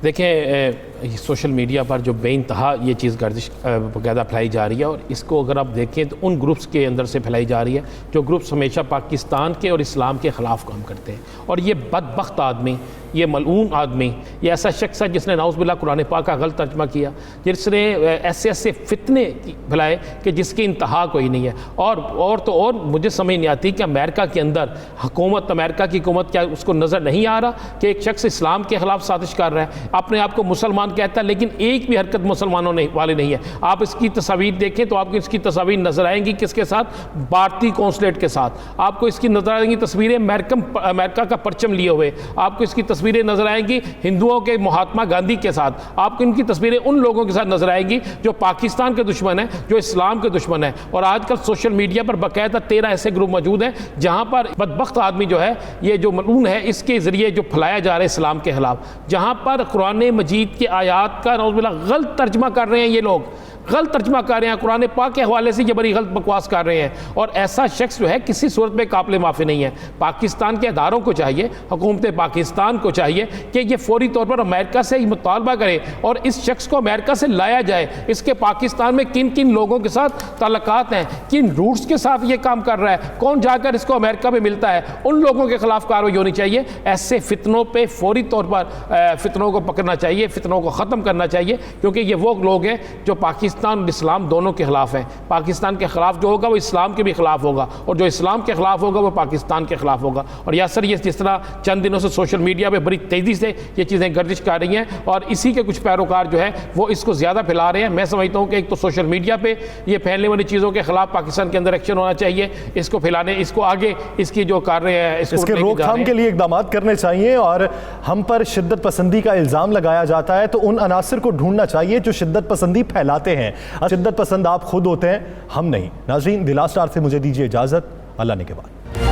S4: देखें, सोशल मीडिया पर जो बेइंतहा ये चीज़ गर्दिश बाकायदा फैलाई जा रही है, और इसको अगर आप देखें तो उन ग्रुप्स के अंदर से फैलाई जा रही है जो ग्रुप्स हमेशा पाकिस्तान के और इस्लाम के ख़िलाफ़ काम करते हैं। और ये बदबख्त आदमी, ये मलऊन आदमी, ये ऐसा शख्स है जिसने नाउज़ुबिल्लाह कुरान पाक का गलत तर्जमा किया, जिसने ऐसे ऐसे फितने फैलाए कि जिसकी इंतहा कोई नहीं है। और तो और मुझे समझ नहीं आती कि अमेरिका के अंदर हुकूमत, अमेरिका की हुकूमत, क्या उसको नज़र नहीं आ रहा कि एक शख्स इस्लाम के ख़िलाफ़ साजिश कर रहा है, अपने आप को मुसलमान कहता है, लेकिन एक भी हरकत मुसलमानों वाले नहीं है। आप इसकी तस्वीर देखें तो आपको इसकी तस्वीर नज़र आएंगी किसके साथ? भारतीय कौंसलेट के साथ। आपको इसकी नज़र आएंगी तस्वीरें अमेरिका का परचम लिए हुए, आपको इसकी तस्वीरें नजर आएंगी हिंदुओं के महात्मा गांधी के साथ, आपको इनकी तस्वीरें उन लोगों के साथ नजर आएंगी जो पाकिस्तान के दुश्मन है, जो इस्लाम के दुश्मन है। और आजकल सोशल मीडिया पर बाकायदा 13 ऐसे ग्रुप मौजूद हैं जहां पर बदबख्त आदमी जो है, ये जो मलून है, इसके ज़रिए जो फैलाया जा रहा है इस्लाम के खिलाफ, जहां पर कुरान मजीद की आयात का नौज़ुबिल्लाह गलत तर्जमा कर रहे हैं, ये लोग गलत तर्जमा कर रहे हैं, कुरान पाक के हवाले से ये बड़ी गलत बकवास कर रहे हैं। और ऐसा शख्स जो है किसी सूरत में काबिल माफ़ी नहीं है। पाकिस्तान के अदारों को चाहिए, हुकूमत पाकिस्तान को चाहिए कि ये फौरी तौर पर अमेरिका से मुतालबा करे और इस शख्स को अमेरिका से लाया जाए। इसके पाकिस्तान में किन किन लोगों के साथ ताल्लुकात हैं, किन रूट्स के साथ ये काम कर रहा है, कौन जाकर इसको अमेरिका में मिलता है, उन लोगों के खिलाफ कार्रवाई होनी चाहिए। ऐसे फितनों पर फौरी तौर पर फितनों को पकड़ना चाहिए, फितनों को ख़त्म करना चाहिए, क्योंकि ये वो लोग हैं जो पाकिस्तान और इस्लाम दोनों के खिलाफ हैं। पाकिस्तान के खिलाफ जो होगा वो इस्लाम के भी खिलाफ होगा, और जो इस्लाम के खिलाफ होगा वो पाकिस्तान के खिलाफ होगा। और यासर ये जिस तरह चंद दिनों से सोशल मीडिया पे बड़ी तेज़ी से ये चीज़ें गर्दिश कर रही हैं और इसी के कुछ पैरोकार जो है वो इसको ज़्यादा फैला रहे हैं। मैं समझता हूँ कि एक तो सोशल मीडिया पे ये फैलने वाली चीज़ों के खिलाफ पाकिस्तान के अंदर एक्शन होना चाहिए, इसको फैलाने, इसको आगे इसकी जो कार्य है इसके
S1: रोकथाम के लिए इकदाम करने चाहिए। और हम पर शिद्दत पसंदी का इल्ज़ाम लगाया जाता है तो उन अनासर को ढूंढना चाहिए जो शिद्दत पसंदी फैलाते हैं। शिद्दत पसंद आप खुद होते हैं, हम नहीं। नाज़रीन, द लास्ट आवर से मुझे दीजिए इजाज़त। अल्लाह ने के बाद।